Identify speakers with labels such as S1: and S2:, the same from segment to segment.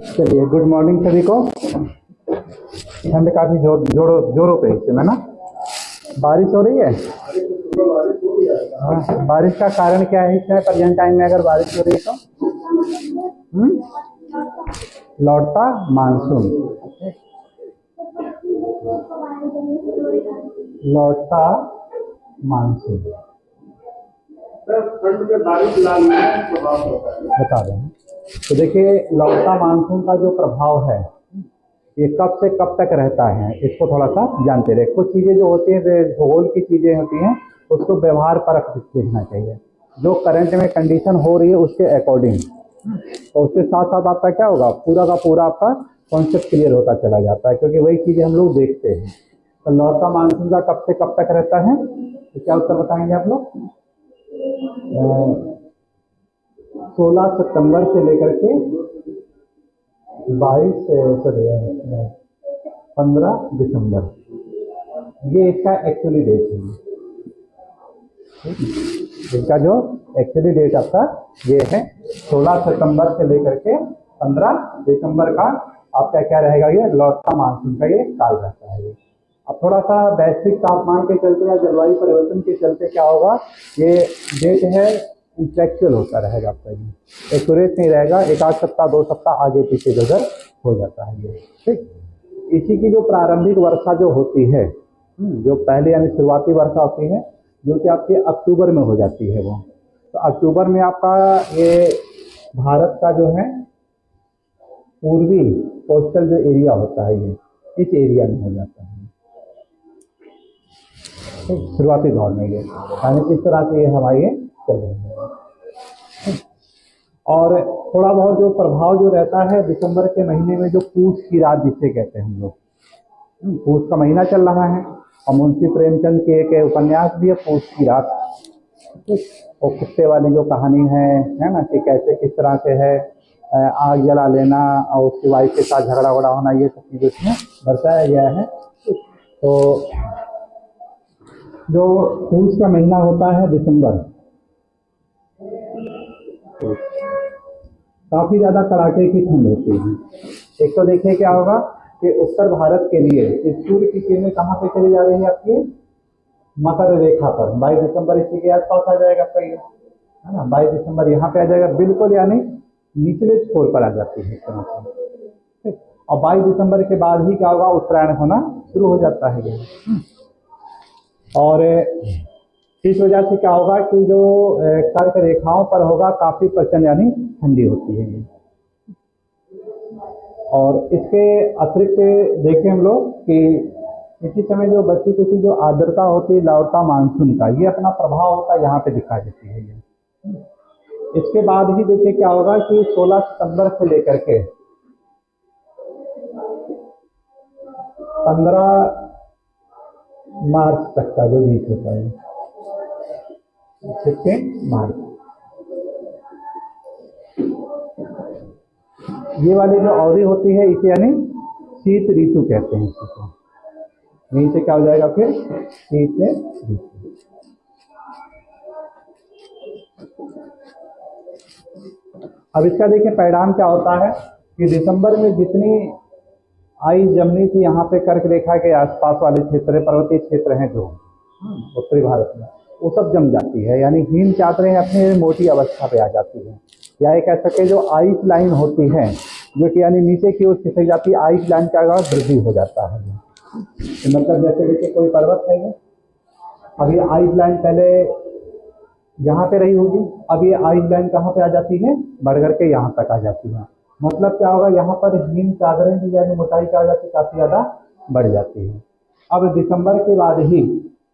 S1: चलिए, good morning सभी को। ठंड काफी जोरों पे इस समय ना बारिश हो रही है। हाँ, बारिश का कारण क्या है? इसमें प्रेजेंट टाइम में अगर बारिश हो रही है तो लौटता मानसून, लौटता मानसून बता दें। तो देखिए, लौटता मानसून का जो प्रभाव है ये कब से कब तक रहता है, इसको थोड़ा सा जानते रहे। कुछ चीज़ें जो होती हैं भूगोल की चीज़ें होती हैं, उसको व्यवहार परख देखना चाहिए। जो करंट में कंडीशन हो रही है उसके अकॉर्डिंग, और उसके साथ साथ आपका क्या होगा, पूरा का पूरा आपका कॉन्सेप्ट क्लियर होता चला जाता है, क्योंकि वही चीज़ें हम लोग देखते हैं। तो लौटता मानसून का कब से कब तक रहता है, तो क्या उत्तर बताएंगे आप लोग? 16 सितंबर से लेकर के 15 दिसंबर, ये इसका एक्चुअली डेट है। इसका जो एक्चुअली डेट आपका ये है 16 सितंबर से लेकर के 15 दिसंबर का आपका क्या रहेगा, ये लौटता मानसून का ये काल रहता है। अब थोड़ा सा वैश्विक तापमान के चलते या जलवायु परिवर्तन के चलते क्या होगा, ये डेट है इंटेक्चुअल होता रहेगा आपका, ये एक्यूरेट नहीं रहेगा। एक आध सप्ताह 2 सप्ताह आगे पीछे गुजर हो जाता है ये, ठीक। इसी की जो प्रारंभिक वर्षा जो होती है, जो पहले यानी शुरुआती वर्षा होती है, जो कि आपके अक्टूबर में हो जाती है वो, तो अक्टूबर में आपका ये भारत का जो है पूर्वी कोस्टल जो एरिया होता है, ये इस एरिया में हो जाता है शुरुआती दौर में। ये यानी किस तरह से ये हमारे चल रहे हैं। और थोड़ा बहुत जो प्रभाव जो रहता है दिसंबर के महीने में, जो पूस की रात जिसे कहते हैं हम लोग, पूस का महीना चल रहा है, और मुंशी प्रेमचंद के एक उपन्यास भी है पूस की रात। वो कुत्ते वाली जो कहानी है ना, कि कैसे किस तरह से है आग जला लेना और उसकी वाइफ के साथ झगड़ा वगड़ा होना, ये सब चीज़ें इसमें दर्शाया गया है। तो जो पूस का महीना होता है दिसंबर, काफ़ी ज़्यादा कड़ाके की ठंड होती है। एक तो देखिए क्या होगा कि उत्तर भारत के लिए सूर्य की किरणें कहाँ पे चली जा रही है आपकी, मकर रेखा पर। 22 दिसंबर इसी के आसपास आ जाएगा आपका ये, है ना। 22 दिसंबर यहाँ पे आ जाएगा बिल्कुल, यानी निचले छोर पर आ जाती है इस तरह से। और 22 दिसंबर के बाद ही क्या होगा, उत्तरायण होना शुरू हो जाता है ये। और इस वजह से क्या होगा कि जो कर्क रेखाओं पर होगा काफ़ी प्रचंड यानी ठंडी होती है ये। और इसके अतिरिक्त देखें हम लोग कि इसी समय जो बची कुछ जो आर्द्रता होती है लौटता मानसून का, ये अपना प्रभाव होता है यहाँ पे दिखा देती है ये। इसके बाद ही देखिए क्या होगा कि 16 सितंबर से लेकर के 15 मार्च तक का जो बीच होता है, 16 मार्च, ये वाली जो अवधि होती है इसे यानी शीत ऋतु कहते हैं इसको। यहीं से क्या हो जाएगा फिर, शीत ऋतु। अब इसका देखिए परिणाम क्या होता है कि दिसंबर में जितनी आइस जमनी थी यहाँ पे कर्क रेखा के आसपास वाले क्षेत्र, पर्वतीय क्षेत्र हैं जो उत्तरी भारत में, वो सब जम जाती है, यानी हिम चादरें अपनी मोटी अवस्था पे आ जाती हैं। या एक कह सके जो आइस लाइन होती है, जो कि यानी नीचे की ओर खिसक जाती है, आइस लाइन का वृद्धि हो जाता है। तो मतलब जैसे देखिए कोई पर्वत है, अभी आइस लाइन पहले यहाँ पे रही होगी, अब ये आइस लाइन कहाँ पे आ जाती है, बढ़ करके यहाँ तक आ जाती है। मतलब क्या होगा, यहाँ पर हिम चादरें की यानी मोटाई क्या हो जाती है, काफ़ी ज़्यादा बढ़ जाती है। अब दिसंबर के बाद ही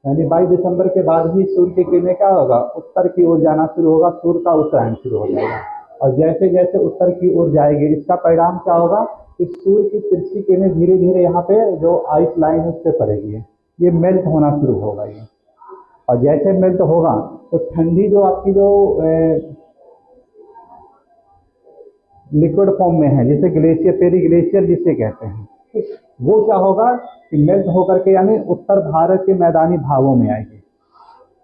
S1: यानी 22 दिसंबर के बाद ही सूर्य की किरणें क्या होगा, उत्तर की ओर जाना शुरू होगा, सूर्य का उत्तरायण शुरू हो जाएगा। और जैसे जैसे उत्तर की ओर जाएगी, इसका परिणाम क्या होगा कि सूर्य की तिरछी किरणें धीरे धीरे यहाँ पे जो आइस लाइन है उस पर पड़ेगी, ये मेल्ट होना शुरू होगा ये। और जैसे मेल्ट होगा तो ठंडी जो आपकी जो लिक्विड फॉर्म में है, जैसे ग्लेशियर, पेरी ग्लेशियर जिसे कहते हैं, वो क्या होगा कि मेल्ट होकर के यानी उत्तर भारत के मैदानी भागों में आएगी।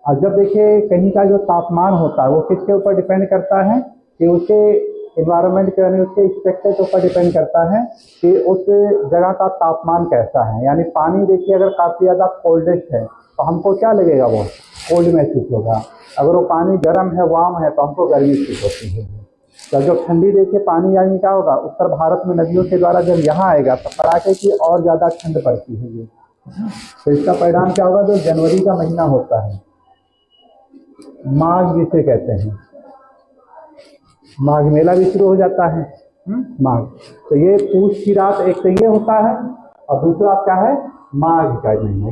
S1: और जब देखिए कहीं का जो तापमान होता है वो किसके ऊपर डिपेंड करता है कि उसके इन्वायरमेंट के यानी उसके स्ट्रक्चर के ऊपर डिपेंड करता है कि उस जगह का तापमान कैसा है। यानी पानी देखिए अगर काफ़ी ज़्यादा कोल्डेस्ट है तो हमको क्या लगेगा, वो कोल्ड महसूस होगा। अगर वो पानी गर्म है, वार्म है, तो हमको गर्मी फील होती है। तो जो ठंडी देखिए पानी यानी क्या होगा, उत्तर भारत में नदियों के द्वारा जब यहाँ आएगा तो कड़ाके की और ज़्यादा ठंड पड़ती है ये। तो इसका परिणाम क्या होगा, जो जनवरी का महीना होता है, माघ जिसे कहते हैं, माघ मेला भी शुरू हो जाता है। माघ, तो ये पूष की रात एक तो ये होता है और दूसरा क्या है, माघ का महीना।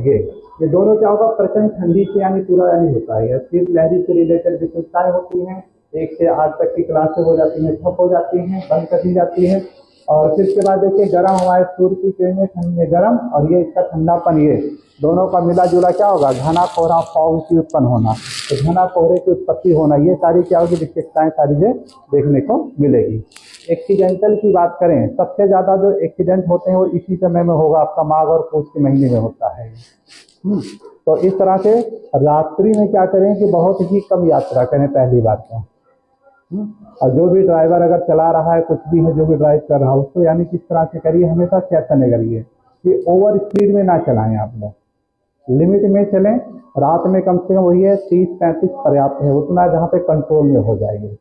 S1: ये दोनों क्या होगा, प्रचंड ठंडी से यानी पूरा यानी होता है। शीतलहरी से रिलेटेड विशेषताएं होती हैं। 1 से 8 तक की क्लासें हो जाती हैं, ठप हो जाती हैं, बंद कर दी जाती है। और फिर इसके बाद देखिए गर्म हवाएं, सूर्य की किरणें ठंडी गर्म, और ये इसका ठंडापन, ये दोनों का मिला जुला क्या होगा, घना कोहरा, फॉग की उत्पन्न होना। तो घना कोहरे की उत्पत्ति होना, ये सारी क्या होगी, विशेषताएं सारी जो देखने को मिलेगी। एक्सीडेंटल की बात करें, सबसे ज़्यादा जो एक्सीडेंट होते हैं वो इसी समय में होगा, आपका माघ और पूष के महीने में होता है। तो इस तरह से रात्रि में क्या करें कि बहुत ही कम यात्रा करें, पहली बात तो। और जो भी ड्राइवर अगर चला रहा है, कुछ भी है, जो भी ड्राइव कर रहा है उसको यानी किस तरह से करिए, हमेशा चेतन करिए कि ओवर स्पीड में ना चलाएं, आप लोग लिमिट में चलें। रात में कम से कम वही है 30-35 पर्याप्त है, उतना जहाँ पे कंट्रोल में हो जाएगी।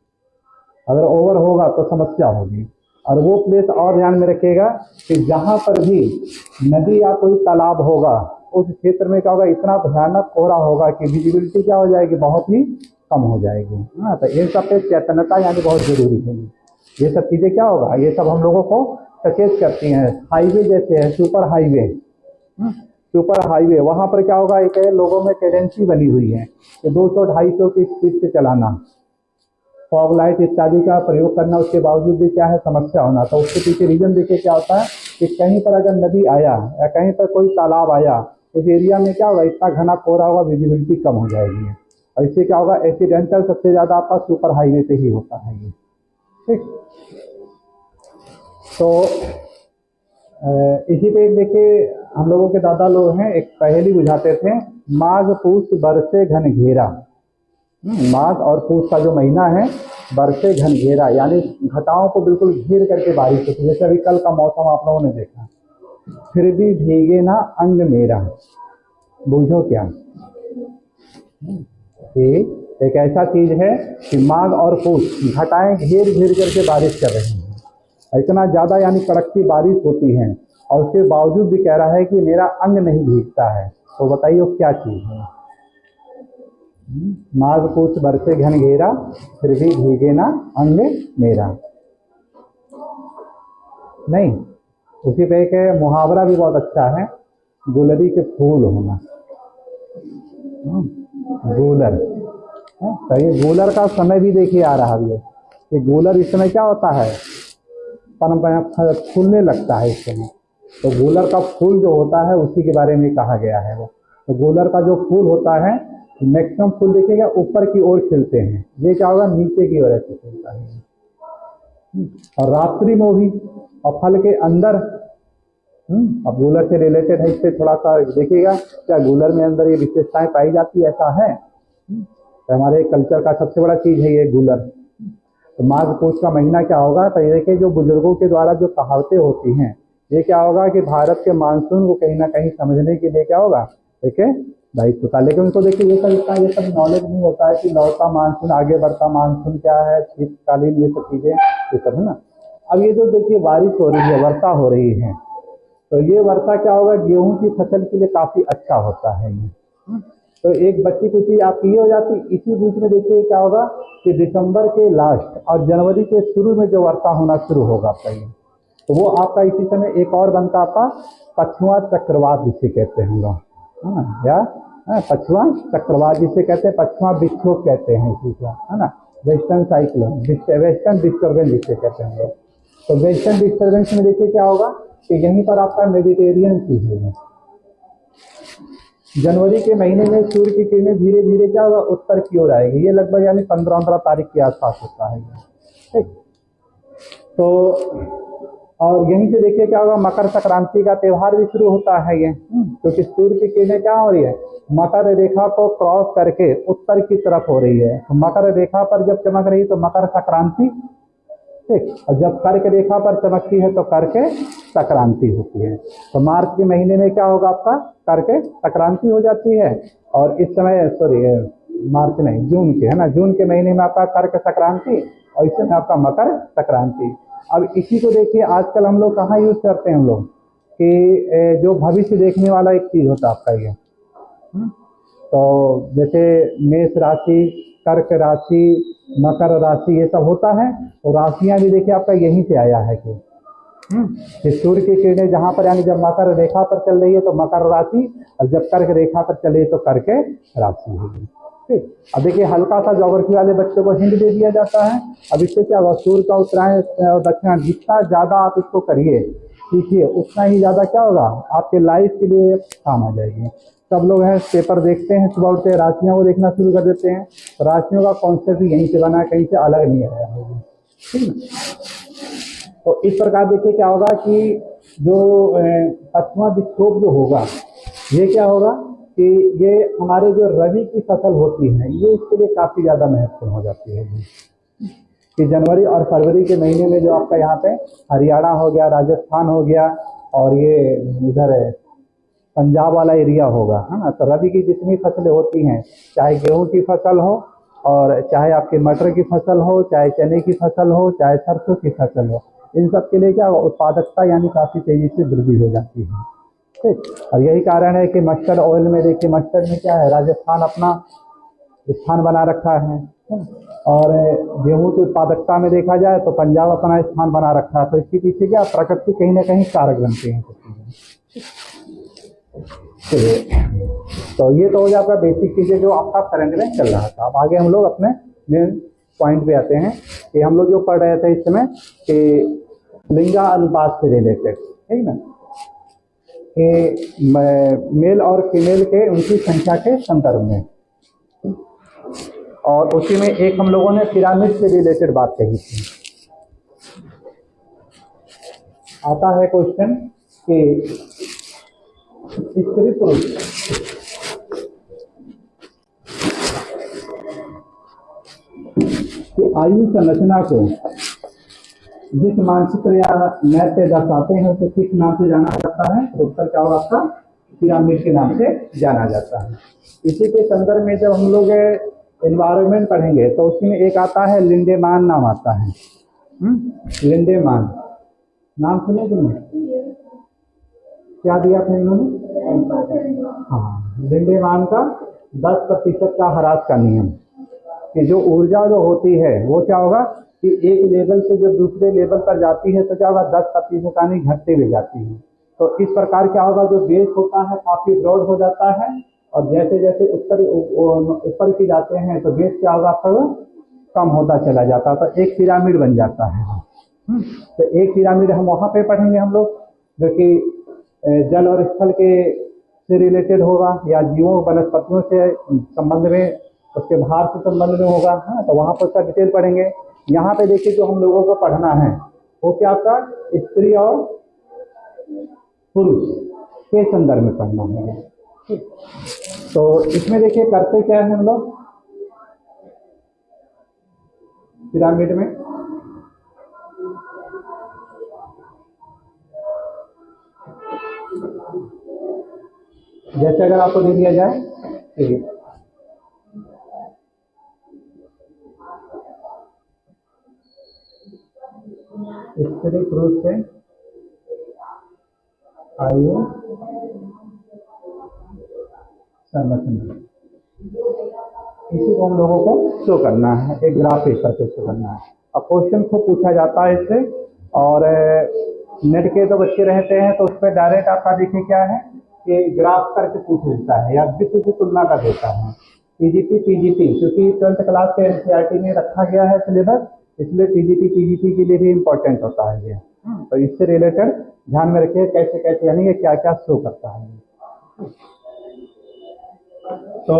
S1: अगर ओवर होगा तो समस्या होगी। और वो प्लेस और ध्यान में रखिएगा कि जहाँ पर भी नदी या कोई तालाब होगा उस क्षेत्र में क्या होगा, इतना भयानक कोहरा होगा कि विजिबिलिटी क्या हो जाएगी, बहुत ही कम हो जाएगी। हाँ, तो इन सब पे चेतनता यानी बहुत जरूरी है। ये सब चीज़ें क्या होगा, ये सब हम लोगों को सचेत करती हैं। हाईवे जैसे है, सुपर हाईवे, सुपर हाईवे, वहाँ पर क्या होगा, एक लोगों में टेंडेंसी बनी हुई है कि 200-250 की स्पीड से चलाना, फॉग लाइट इत्यादि का प्रयोग करना, उसके बावजूद भी क्या है, समस्या होना। तो उसके पीछे रीजन देखिए क्या होता है कि कहीं पर अगर नदी आया या कहीं पर कोई तालाब आया, उस एरिया में क्या होगा, इतना घना कोहरा होगा, विजिबिलिटी कम हो जाएगी। और इससे क्या होगा, एक्सीडेंटल सबसे ज़्यादा आपका सुपर हाईवे पे ही होता है ये। ठीक, तो इसी पे एक देखिए हम लोगों के दादा लोग हैं, एक पहेली बुझाते थे, माघ पूष बरसे घन घेरा। माघ और पूष का जो महीना है, बरसे घन घेरा यानी घटाओं को बिल्कुल घेर करके बारिश होती है। जैसे अभी कल का मौसम आप लोगों ने देखा, फिर भी भीगे ना अंग मेरा। बूझो क्या, कि एक ऐसा चीज है कि माघ और पूष घटाएं घेर घेर करके बारिश कर रही हैं। इतना ज़्यादा यानी कड़कती बारिश होती है और उसके बावजूद भी कह रहा है कि मेरा अंग नहीं भीगता है। तो बताइए वो क्या चीज़ है। माघ पूष बरसे घन घेरा, फिर भी भीगे ना अंग मेरा। नहीं, उसी पे एक मुहावरा भी बहुत अच्छा है, गुलरी के फूल होना। गूलर, तो ये गूलर का समय भी देखिए आ रहा है कि गूलर इस समय क्या होता है, फूलने लगता है इस समय। तो गूलर का फूल जो होता है उसी के बारे में कहा गया है। वो तो गूलर का जो फूल होता है, मैक्सिमम फूल देखिएगा ऊपर की ओर खिलते हैं, ये क्या होगा, नीचे की ओर ऐसे खिलता है। और रात्रि में भी, और फल के अंदर, अब गूलर से रिलेटेड है, इस पर थोड़ा सा देखिएगा, क्या गूलर में अंदर ये विशेषताएं पाई जाती है, ऐसा है। तो हमारे कल्चर का सबसे बड़ा चीज है ये गूलर। तो माघ पूष का महीना क्या होगा, तो ये देखिए जो बुजुर्गों के द्वारा जो कहावतें होती हैं, ये क्या होगा कि भारत के मानसून को कहीं ना कहीं समझने के लिए क्या होगा, देखिए दायित्व का। लेकिन उनको देखिए ये सब नॉलेज नहीं होता है कि लौटा मानसून, आगे बढ़ता मानसून क्या है, शीतकालीन, ये सब चीजें, ये सब है ना। अब ये जो देखिए बारिश हो रही है, वर्षा हो रही है, तो ये वर्षा क्या होगा, गेहूं की फसल के लिए काफी अच्छा होता है ये। तो एक बच्ची कुची आपकी ये हो जाती। इसी बीच में देखिए क्या होगा कि दिसंबर के लास्ट और जनवरी के शुरू में जो वर्षा होना शुरू होगा आपका ये, तो वो आपका इसी समय एक और बनता आपका पछुआ चक्रवात जिसे कहते हैं लोग, या पछुआ चक्रवात जिसे कहते हैं, पछुआ विक्षोभ कहते हैं इसी को, है ना। वेस्टर्न साइक्लोन, वेस्टर्न डिस्टर्बेंस जिसे कहते हैं लोग। तो वेस्टर्न डिस्टर्बेंस में देखिए क्या होगा कि यहीं पर आपका मेडिटेरियन सी है। जनवरी के महीने में सूर्य की किरणें धीरे धीरे क्या होगा, उत्तर की ओर आएगी। ये लगभग यानी 15 तारीख के आसपास होता है। ठीक, तो और यहीं से देखिए क्या होगा, मकर संक्रांति का त्यौहार भी शुरू होता है ये, क्योंकि सूर्य की किरणें क्या हो रही है, मकर रेखा को क्रॉस करके उत्तर की तरफ हो रही है। तो मकर रेखा पर जब चमक रही है तो मकर संक्रांति, ठीक, और जब कर्क रेखा पर चमकती है तो कर्क संक्रांति होती है। तो मार्च के महीने में क्या होगा आपका, कर्क संक्रांति हो जाती है। और इस समय मार्च नहीं, जून के, है ना, जून के महीने में आपका कर्क संक्रांति और इस समय आपका मकर संक्रांति। अब इसी को देखिए आजकल हम लोग कहाँ यूज करते हैं, हम लोग कि जो भविष्य देखने वाला एक चीज होता है आपका ये। तो जैसे मेष राशि, कर्क राशि, मकर राशि, ये सब होता है। तो राशियां भी देखिए आपका यहीं से आया है कि सूर्य की किरणें जहां पर, यानी जब मकर रेखा पर चल रही है तो मकर राशि, और जब कर्क रेखा पर चले तो कर्क राशि होगी। ठीक, अब देखिए हल्का सा ज्योग्राफी वाले बच्चों को हिंट दे दिया जाता है। अब इससे क्या होगा, सूर्य का उत्तरायण और दक्षिणायन जितना ज्यादा आप इसको करिए, सीखिए, उतना ही ज्यादा क्या होगा, आपके लाइफ के लिए काम आ जाएगी। सब लोग हैं पेपर देखते हैं, सुबह उठते राशियों को देखना शुरू कर देते हैं, तो राशियों का कॉन्सेप्ट यहीं से बना, कहीं से अलग नहीं आया होगा। ठीक है, तो इस प्रकार देखिए क्या होगा कि जो पश्चिमा विक्षोभ जो होगा, ये क्या होगा कि ये हमारे जो रबी की फसल होती है, ये इसके लिए काफी ज्यादा महत्वपूर्ण हो जाती है कि जनवरी और फरवरी के महीने में जो आपका यहाँ पे हरियाणा हो गया, राजस्थान हो गया, और ये इधर पंजाब वाला एरिया होगा, है ना। तो रबी की जितनी फसलें होती हैं, चाहे गेहूं की फसल हो, और चाहे आपके मटर की फसल हो, चाहे चने की फसल हो, चाहे सरसों की फसल हो, इन सब के लिए क्या उत्पादकता यानी काफी तेजी से वृद्धि हो जाती है। ठीक, और यही कारण है कि मस्टर्ड ऑयल में देखिए, मस्टर्ड में क्या है, राजस्थान अपना स्थान बना रखा है, और गेहूं की उत्पादकता में देखा जाए तो पंजाब अपना स्थान बना रखा है। तो इसके पीछे क्या प्रकृति कहीं ना कहीं कारक बनते हैं। तो ये तो हो जाता है बेसिक चीजें जो आपका करंट में चल रहा था। अब आगे हम लोग अपने मेन पॉइंट पे आते हैं कि हम लोग जो पढ़ रहे थे इस समय कि लिंगा अनुपात से रिलेटेड, ठीक ना, कि मेल और फीमेल के उनकी संख्या के संदर्भ में, और उसी में एक हम लोगों ने पिरामिड से रिलेटेड बात कही थी। आता है क्वेश्चन कि स्त्री पुरुष की आयु संरचना को जिस मानचित्र या मैप पे दर्शाते हैं उसे किस नाम से जाना जाता है, तो उत्तर क्या होगा आपका, पिरामिड के नाम से जाना जाता है। इसी के संदर्भ में जब हम लोग एनवायरनमेंट पढ़ेंगे तो उसमें एक आता है लिंडेमान नाम आता है। लिंडेमान नाम सुने कि नहीं, क्या दिया था इन्होंने, हाँ, लिंडेमान का 10% का ह्रास का नियम, कि जो ऊर्जा जो होती है वो क्या होगा कि एक लेवल से जब दूसरे लेवल पर जाती है तो क्या होगा 10% यानी घटते हुए जाती है। तो इस प्रकार क्या होगा, जो बेस होता है काफी ब्रॉड हो जाता है, और जैसे जैसे ऊपर की जाते हैं तो बेस क्या होगा सब कम होता चला जाता है, तो एक पिरामिड बन जाता है। तो एक पिरामिड हम वहाँ पे पढ़ेंगे हम लोग, जो कि जल और स्थल के से रिलेटेड होगा, या जीवों वनस्पतियों से संबंध में, उसके भार से संबंध में होगा, हाँ, तो वहाँ पर उसका डिटेल पढ़ेंगे। यहाँ पे देखिए जो हम लोगों को पढ़ना है वो क्या आपका स्त्री और पुरुष के संदर्भ में पढ़ना है। तो इसमें देखिए करते क्या है हम लोग पिरामिड में, जैसे अगर आपको दे दिया जाए स्त्री पुरुष से आयु संरचना, इसी को हम लोगों को शो करना है, एक ग्राफ करके शो करना है। अब क्वेश्चन को पूछा जाता है इससे, और नेट के तो बच्चे रहते हैं तो उस पर डायरेक्ट आपका देखिए क्या है कि ग्राफ करके पूछ लेता है, या विश्व की तुलना कर देता है। पीजीटी क्योंकि 12th क्लास के एनसीईआरटी में रखा गया है सिलेबस, इसलिए पीजीटी के लिए भी इम्पोर्टेंट होता है ये। तो इससे रिलेटेड ध्यान में रखिए कैसे कैसे, यानी ये क्या क्या शो करता है। तो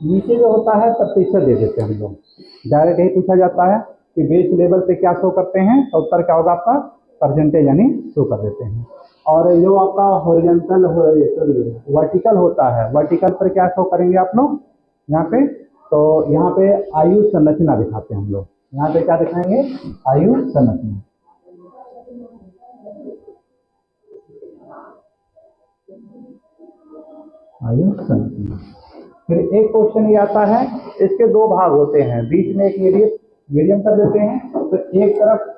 S1: नीचे जो होता है प्रतिशत दे देते हैं हम लोग, डायरेक्ट यही पूछा जाता है कि बेस लेवल पे क्या शो करते हैं, तो उत्तर क्या होगा आपका परसेंटेज यानी शो कर देते हैं। और जो आपका हॉरिजॉन्टल वर्टिकल होता है, वर्टिकल पर क्या शो करेंगे आप लोग यहाँ पे, तो यहाँ पे आयु संरचना दिखाते हैं हम लोग, यहाँ पे क्या दिखाएंगे आयु संरचना। आयु संरचना। फिर एक क्वेश्चन ये आता है, इसके दो भाग होते हैं, बीच में एक मीडियम कर देते हैं, तो एक तरफ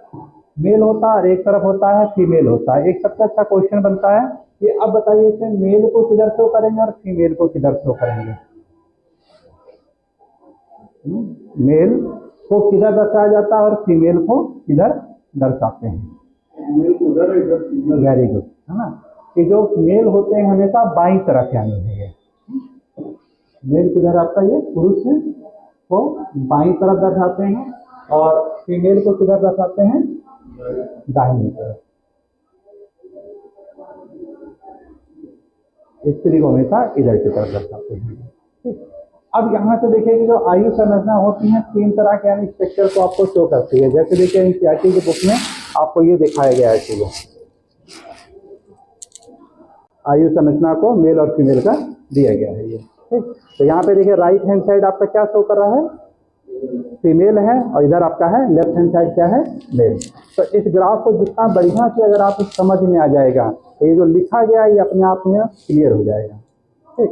S1: मेल होता है और एक तरफ होता है फीमेल होता है। एक सबसे अच्छा क्वेश्चन बनता है कि अब बताइए इसे मेल को किधर शो करेंगे और फीमेल को किधर शो करेंगे। मेल को किधर दर्शाया जाता है और फीमेल को किधर दर्शाते हैं। वेरी गुड, है ना, कि जो मेल होते हैं हमेशा बाईं तरफ यानी है ये मेल किधर आपका ये पुरुष को बाईं तरफ दर्शाते हैं और फीमेल को किधर दर्शाते हैं दाहिनी तरफ। स्त्री को हमेशा इधर की तरफ दर्शाते हैं। ठीक, अब यहाँ से देखिए कि जो आयु संरचना होती है तीन तरह के यानी स्ट्रक्चर को आपको शो करती है। जैसे देखिए एनसीईआरटी की बुक में आपको ये दिखाया गया है चीजों, आयु संरचना को मेल और फीमेल का दिया गया है ये। ठीक, तो यहाँ पे देखिए राइट हैंड साइड आपका क्या शो कर रहा है फीमेल है और इधर आपका है लेफ्ट हैंड साइड क्या है मेल। तो इस ग्राफ को जितना बढ़िया से अगर आप समझ में आ जाएगा तो ये जो लिखा गया है ये अपने आप में क्लियर हो जाएगा। ठीक,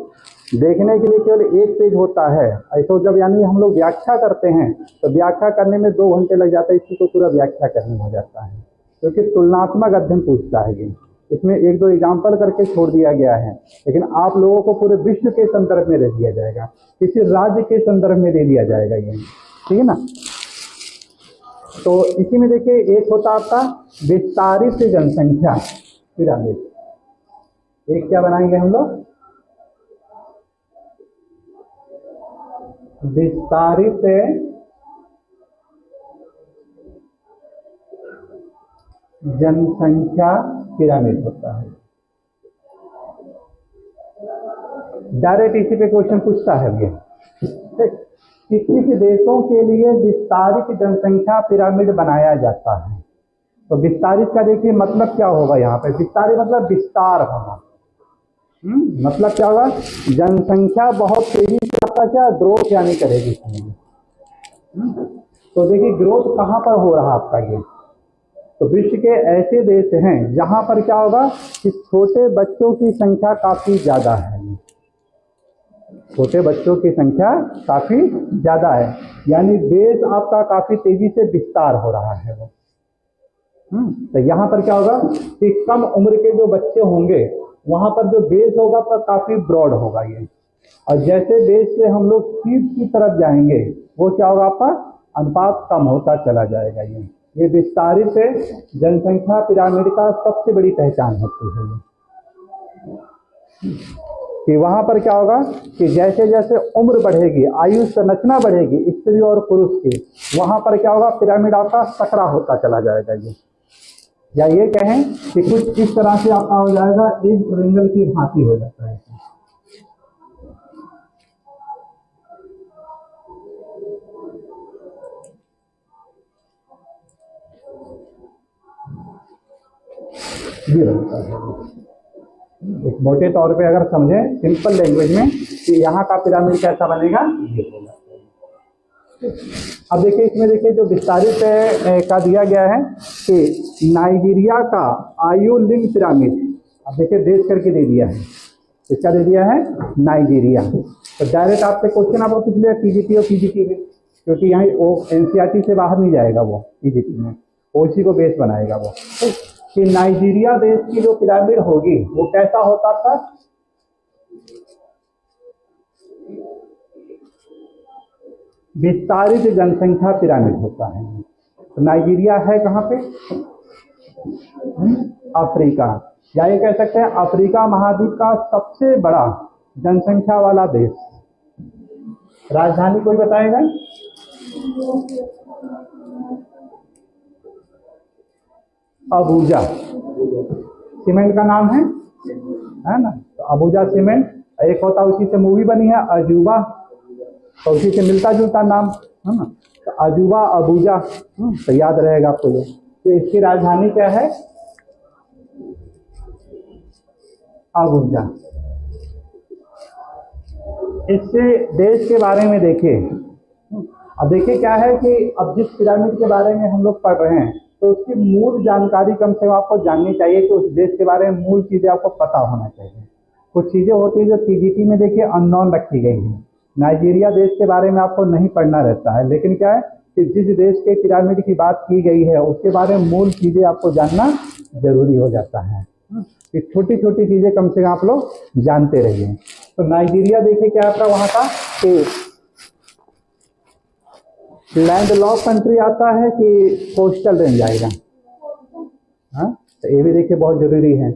S1: देखने के लिए केवल एक पेज होता है, ऐसा जब यानी हम लोग व्याख्या करते हैं तो व्याख्या करने में 2 घंटे लग जाता है, इसी को पूरा व्याख्या करने हो जाता है क्योंकि तुलनात्मक अध्ययन पूछता है। इसमें 1-2 एग्जाम्पल करके छोड़ दिया गया है, लेकिन आप लोगों को पूरे विश्व के संदर्भ में दे दिया जाएगा, किसी राज्य के संदर्भ में दे दिया जाएगा ये, ठीक है ना। तो इसी में देखिए एक होता आपका विस्तारित जनसंख्या पिरामिड, एक क्या बनाएंगे हम लोग विस्तारित जनसंख्या पिरामिड होता है। डायरेक्ट इसी पे क्वेश्चन पूछता है ये, कि किस देशों के लिए विस्तारित जनसंख्या पिरामिड बनाया जाता है। तो विस्तारित का देखिए मतलब क्या होगा, यहाँ पे विस्तारित मतलब विस्तार होना, मतलब क्या होगा जनसंख्या बहुत तेजी से आपका क्या ग्रोथ यानी करेगी। तो देखिए ग्रोथ कहाँ पर हो रहा आपका ये, तो विश्व के ऐसे देश हैं जहां पर क्या होगा कि छोटे बच्चों की संख्या काफी ज्यादा है, छोटे बच्चों की संख्या काफी ज्यादा है, यानी देश आपका काफी तेजी से विस्तार हो रहा है वो। तो यहाँ पर क्या होगा कि कम उम्र के जो बच्चे होंगे वहां पर जो बेस होगा तो काफी ब्रॉड होगा ये, और जैसे बेस से हम लोग सीध की तरफ जाएंगे वो क्या होगा आपका अनुपात कम होता चला जाएगा। ये विस्तारित जनसंख्या पिरामिड का सबसे बड़ी पहचान होती है कि वहां पर क्या होगा कि जैसे जैसे उम्र बढ़ेगी, आयु संरचना बढ़ेगी स्त्री और पुरुष की, वहां पर क्या होगा पिरामिड आपका सकरा होता चला जाएगा ये, या ये कहें कि कुछ इस तरह से आपका हो जाएगा, एक ट्रायंगल की भांति हो जाता है। ये होता है एक मोटे तौर पे अगर समझें सिंपल लैंग्वेज में कि यहाँ का पिरामिड कैसा बनेगा ये होगा। अब देखिए इसमें देखिए जो विस्तारित का दिया गया है कि नाइजीरिया का आयु लिंग पिरामिड, अब देखिए देश करके दे दिया है, इसका दे दिया है नाइजीरिया। तो डायरेक्ट आपसे क्वेश्चन आपको पूछ लिया पीजीटी और पीजीटी में, क्योंकि यहाँ वो एनसीईआरटी से बाहर नहीं जाएगा वो पीजीटी में, वो इसी को बेस बनाएगा वो, कि नाइजीरिया देश की जो पिरामिड होगी वो कैसा होता था, विस्तारित जनसंख्या पिरामिड होता है। तो नाइजीरिया है कहाँ पे अफ्रीका, या ये कह सकते हैं अफ्रीका महाद्वीप का सबसे बड़ा जनसंख्या वाला देश। राजधानी कोई बताएगा, अबूजा, सीमेंट का नाम है ना, तो अबूजा सीमेंट। एक होता उसी से मूवी बनी है अजूबा, तो उसी से मिलता जुलता नाम है ना। तो अजूबा अबूजा, तो याद रहेगा आपको ये। तो इसकी राजधानी क्या है? अबूजा। इससे देश के बारे में देखिए, अब देखिए क्या है कि अब जिस पिरामिड के बारे में हम लोग पढ़ रहे हैं तो उसकी मूल जानकारी कम से कम आपको जाननी चाहिए कि उस देश के बारे में मूल चीज़ें आपको पता होना चाहिए। कुछ चीज़ें होती है जो टीजीटी में देखिए अननोन रखी गई हैं। नाइजीरिया देश के बारे में आपको नहीं पढ़ना रहता है, लेकिन क्या है कि जिस देश के पिरामिड की बात की गई है उसके बारे में मूल चीज़ें आपको जानना जरूरी हो जाता है। कि छोटी छोटी चीज़ें कम से कम आप लोग जानते रहिए। तो नाइजीरिया देखिए क्या आता वहाँ का कि लैंड लॉक कंट्री आता है कि कोस्टल रेंज आएगा? हाँ, तो ये भी देखिए बहुत जरूरी है।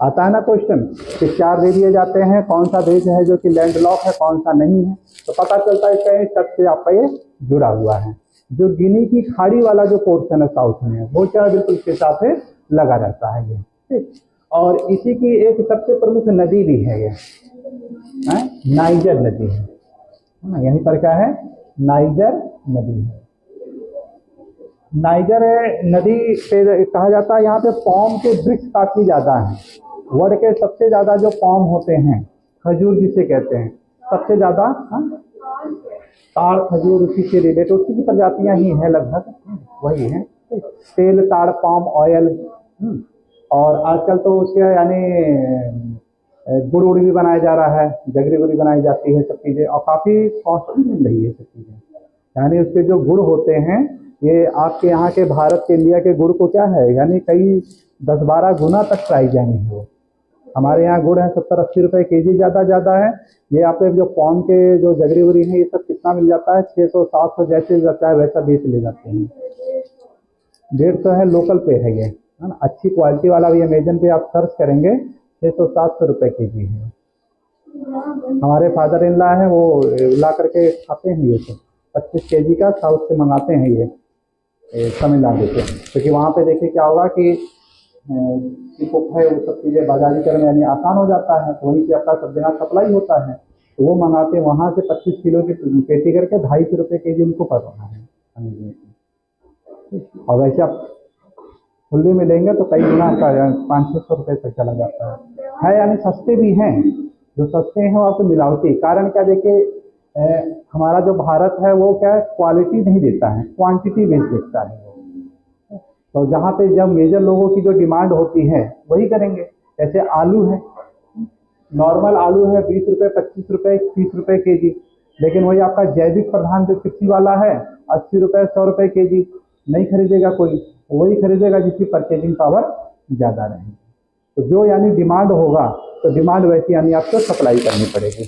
S1: आता है ना क्वेश्चन कि 4 दे दिए जाते हैं, कौन सा देश है जो कि लैंड लॉक है, कौन सा नहीं है, तो पता चलता है इसका तट से आपका ये जुड़ा हुआ है। जो गिनी की खाड़ी वाला जो पोर्शन है साउथ में, वो क्या बिल्कुल इसके साथ लगा रहता है ये, ठीक। और इसी की एक सबसे प्रमुख नदी भी है ये, नाइजर नदी है। यहीं पर क्या है? नाइजर नदी है। नाइजर नदी पे कहा जाता है यहाँ पे पॉम के वृक्ष काफी ज्यादा हैं। वर्ल्ड के सबसे ज्यादा जो पॉम होते हैं, खजूर जिसे कहते हैं, सबसे ज्यादा ताड़ खजूर उसी से रिलेटेड उसी की प्रजातियां ही हैं, लगभग वही है। तेल, ताड़, पाम ऑयल, और आजकल तो उसके यानी गुड़ उड़ भी बनाया जा रहा है, जगरी गुड़ी बनाई जाती है, सब चीज़ें, और काफ़ी कॉस्टली मिल रही है सब चीज़ें। यानी उसके जो गुड़ होते हैं ये आपके यहाँ के भारत के इंडिया के गुड़ को क्या है, यानी कई 10-12 गुना तक प्राइस यानी है। हमारे यहाँ गुड़ है 70-80 रुपये केजी, ज़्यादा है। ये आपके जो पॉन के जो जगरी उगरी है ये सब कितना मिल जाता है? 600-700 जैसे जाता है वैसा बेच ले जाते हैं। 150 है, लोकल पे है ये, है ना। अच्छी क्वालिटी वाला भी अमेजन पे आप सर्च करेंगे 600-700 रुपये केजी है। हमारे फादर इन लॉ है, वो ला करके खाते हैं ये सब। 25 केजी का साउथ से मंगाते हैं ये तमिलनाडु से, क्योंकि वहाँ पे देखिए क्या होगा कि है वो सब चीज़ें बाजारीकरण यानी आसान हो जाता है, तो वहीं से आपका सब जगह सप्लाई होता है, तो वो मंगाते हैं वहाँ से 25 किलो की पेटी करके 250 रुपये केजी उनको पड़ रहा है। और वैसे आप खुले में लेंगे तो कई गुना आपका 500-600 रुपये तक चला जाता है। यानी सस्ते भी हैं, जो सस्ते हैं वो आपको मिलावटी। कारण क्या, देखिए हमारा जो भारत है वो क्या है, क्वालिटी नहीं देता है, क्वांटिटी बेस्ड देखता है। तो जहाँ पे जब मेजर लोगों की जो डिमांड होती है वही करेंगे। जैसे आलू है, नॉर्मल आलू है 20 रुपये, 25 रुपये, 30 रुपये केजी, लेकिन वही आपका जैविक प्रधान जो कृषि वाला है 80 रुपये, 100 रुपये केजी। नहीं खरीदेगा कोई, वही खरीदेगा जिसकी परचेजिंग पावर ज़्यादा रहेगी। तो जो यानी डिमांड होगा तो डिमांड वैसी यानी आपको सप्लाई करनी पड़ेगी।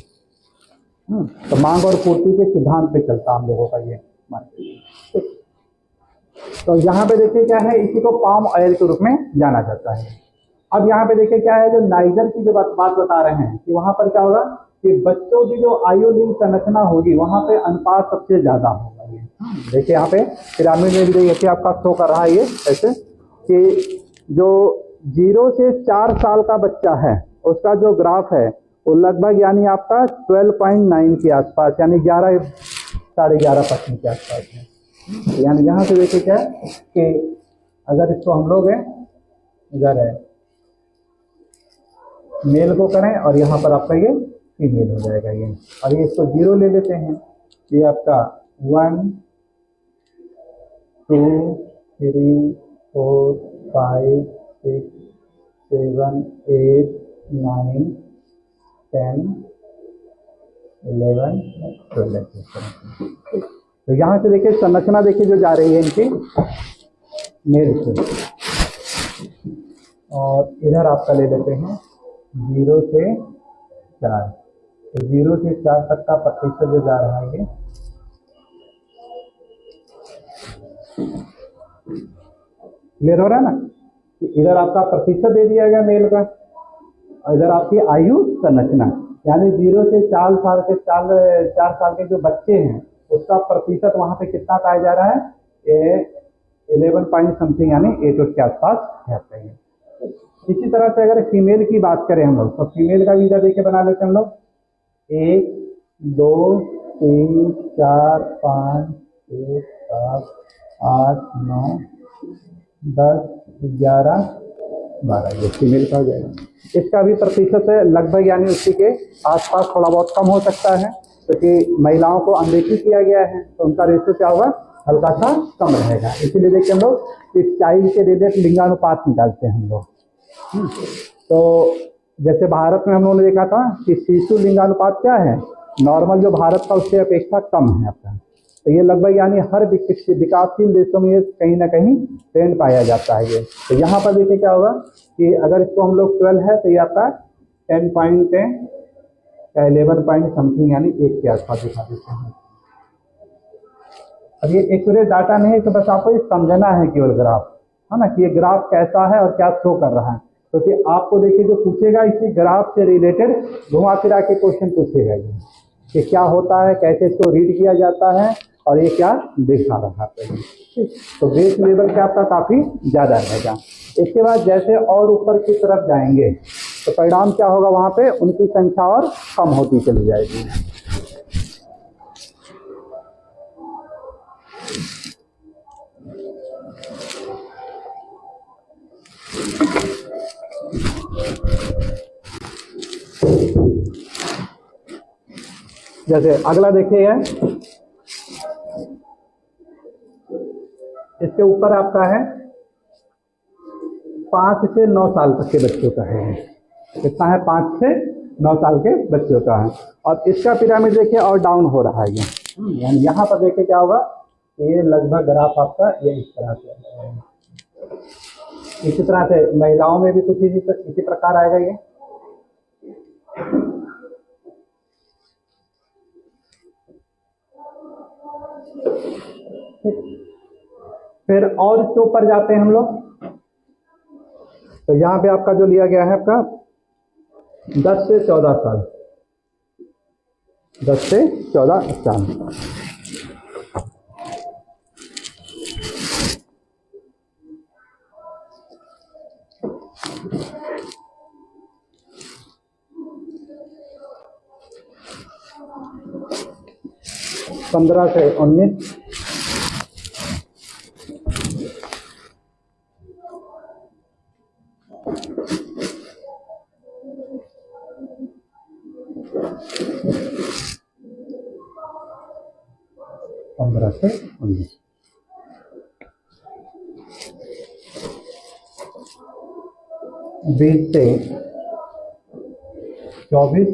S1: तो मांग और पूर्ति के सिद्धांत पे चलता हम लोगों का ये मार्केट। तो यहाँ पे देखिए क्या है, इसी को पाम ऑयल के रूप में जाना जाता है। अब यहाँ पे देखिए क्या है, जो नाइजर की जो बात बता रहे हैं कि वहाँ पर क्या होगा कि बच्चों की जो आयुलिंग संरचना होगी वहाँ पे अनुपात सबसे ज्यादा होगा। ये देखिए यहाँ पे पिरामिड में भी देखिए आपका शो कर रहा है ये ऐसे कि जो 0 से 4 साल का बच्चा है उसका जो ग्राफ है वो लगभग यानी आपका 12.9 के आसपास, यानी 11-11.5% के आसपास है। यानी यहाँ से देखिए क्या है कि अगर इसको हम लोग इधर है मेल को करें और यहाँ पर आपका ये फीमेल हो जाएगा ये, और ये इसको 0 ले लेते हैं, ये आपका 1 2 3 4 5 6 7 8 9 10 11 12। तो यहाँ से देखिए संरचना देखिए जो जा रही है इनकी मेल से, और इधर आपका ले लेते हैं 0 से 4, तो 0 से 4 तक का प्रतिशत जो जा रहा है ये क्लियर हो रहा है ना। इधर आपका प्रतिशत दे दिया गया मेल का, और इधर आपकी आयु संरचना, यानी 0 से 4 साल के 4 साल के जो बच्चे हैं उसका प्रतिशत वहां पे कितना पाया जा रहा है, 11 पॉइंट समथिंग यानी 8 के आसपास रहते हैं। इसी तरह से अगर फीमेल की बात करें हम लोग, तो फीमेल का वीजा देके बना लेते हैं हम लोग 1 2 3 4 5 6 7 8 9 10 11 12, ये फीमेल का हो जाएगा। इसका भी प्रतिशत लगभग यानी उसी के आसपास थोड़ा बहुत कम हो सकता है, क्योंकि महिलाओं को अनदेखी किया गया है तो उनका रेशो क्या होगा, हल्का सा कम रहेगा। इसीलिए देखिए हम लोग इस चाइल्ड के रिलेटेड लिंगानुपात निकालते हैं हम लोग। तो जैसे भारत में हम लोगों ने देखा था कि शिशु लिंगानुपात क्या है, नॉर्मल जो भारत का उससे अपेक्षा कम है आपका। तो ये लगभग यानी हर विकासशील देशों में ये कहीं ना कहीं ट्रेंड पाया जाता है ये। तो यहाँ पर देखिए क्या होगा कि अगर इसको हम लोग 12 है तो ये आपका 10.10 या 11 पॉइंट समथिंग यानी 1 के आसपास दिखा देते हैं। अब ये एक्यूरेट डाटा नहीं है, तो बस आपको ये समझना है केवल ग्राफ, है ना, कि ये ग्राफ कैसा है और क्या शो कर रहा है। क्योंकि तो आपको देखिए जो पूछेगा इसी ग्राफ से रिलेटेड घुमा फिरा के क्वेश्चन पूछेगा ये कि क्या होता है, कैसे इसको रीड किया जाता है और ये क्या दिखा रहा है। तो बेस लेवल का आपका काफ़ी ज़्यादा रहेगा। इसके बाद जैसे और ऊपर की तरफ जाएंगे तो परिणाम क्या होगा, वहाँ पे उनकी संख्या और कम होती चली जाएगी। जैसे अगला देखिए, इसके ऊपर आपका है 5 से 9 साल तक के बच्चों का है। कितना है, 5 से 9 साल के बच्चों का है। और इसका पिरामिड देखिए और डाउन हो रहा है ये, यानी यहाँ पर देखिए क्या होगा, ये लगभग ग्राफ आपका ये इस तरह से है। इसी तरह से महिलाओं में भी कुछ इसी प्रकार आएगा ये। फिर और इसके ऊपर जाते हैं हम लोग, तो यहाँ पे आपका जो लिया गया है आपका 10 से 14 साल, 10 से 14 साल। पंद्रह से 19, 15 से 19। बीस से 24,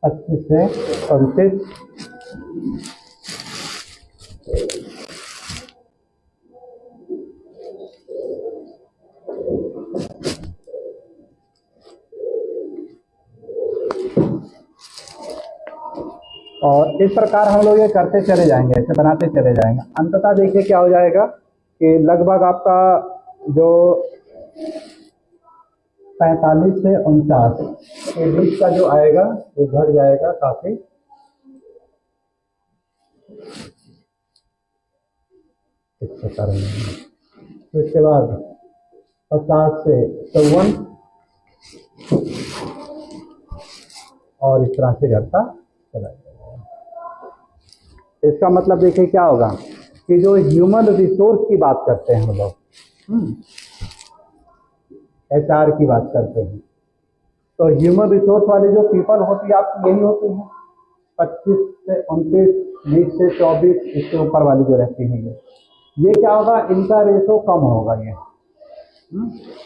S1: 25 से 35, और इस प्रकार हम लोग ये करते चले जाएंगे, ऐसे बनाते चले जाएंगे। अंततः देखिए क्या हो जाएगा कि लगभग आपका जो 45 से 49 के बीच का जो आएगा वो बढ़ जाएगा काफी। इस प्रकार इसके बाद 50 से 54 और इस तरह से घटता चला जाएगा। इसका मतलब देखिए क्या होगा कि जो ह्यूमन रिसोर्स की बात करते हैं हम लोग, HR की बात करते हैं, तो ह्यूमन रिसोर्स वाले जो पीपल होती है आपकी यही होती है 25 से 29, 20 से 24, इसके ऊपर वाली जो रहती है ये क्या होगा, इनका रेशो कम होगा ये।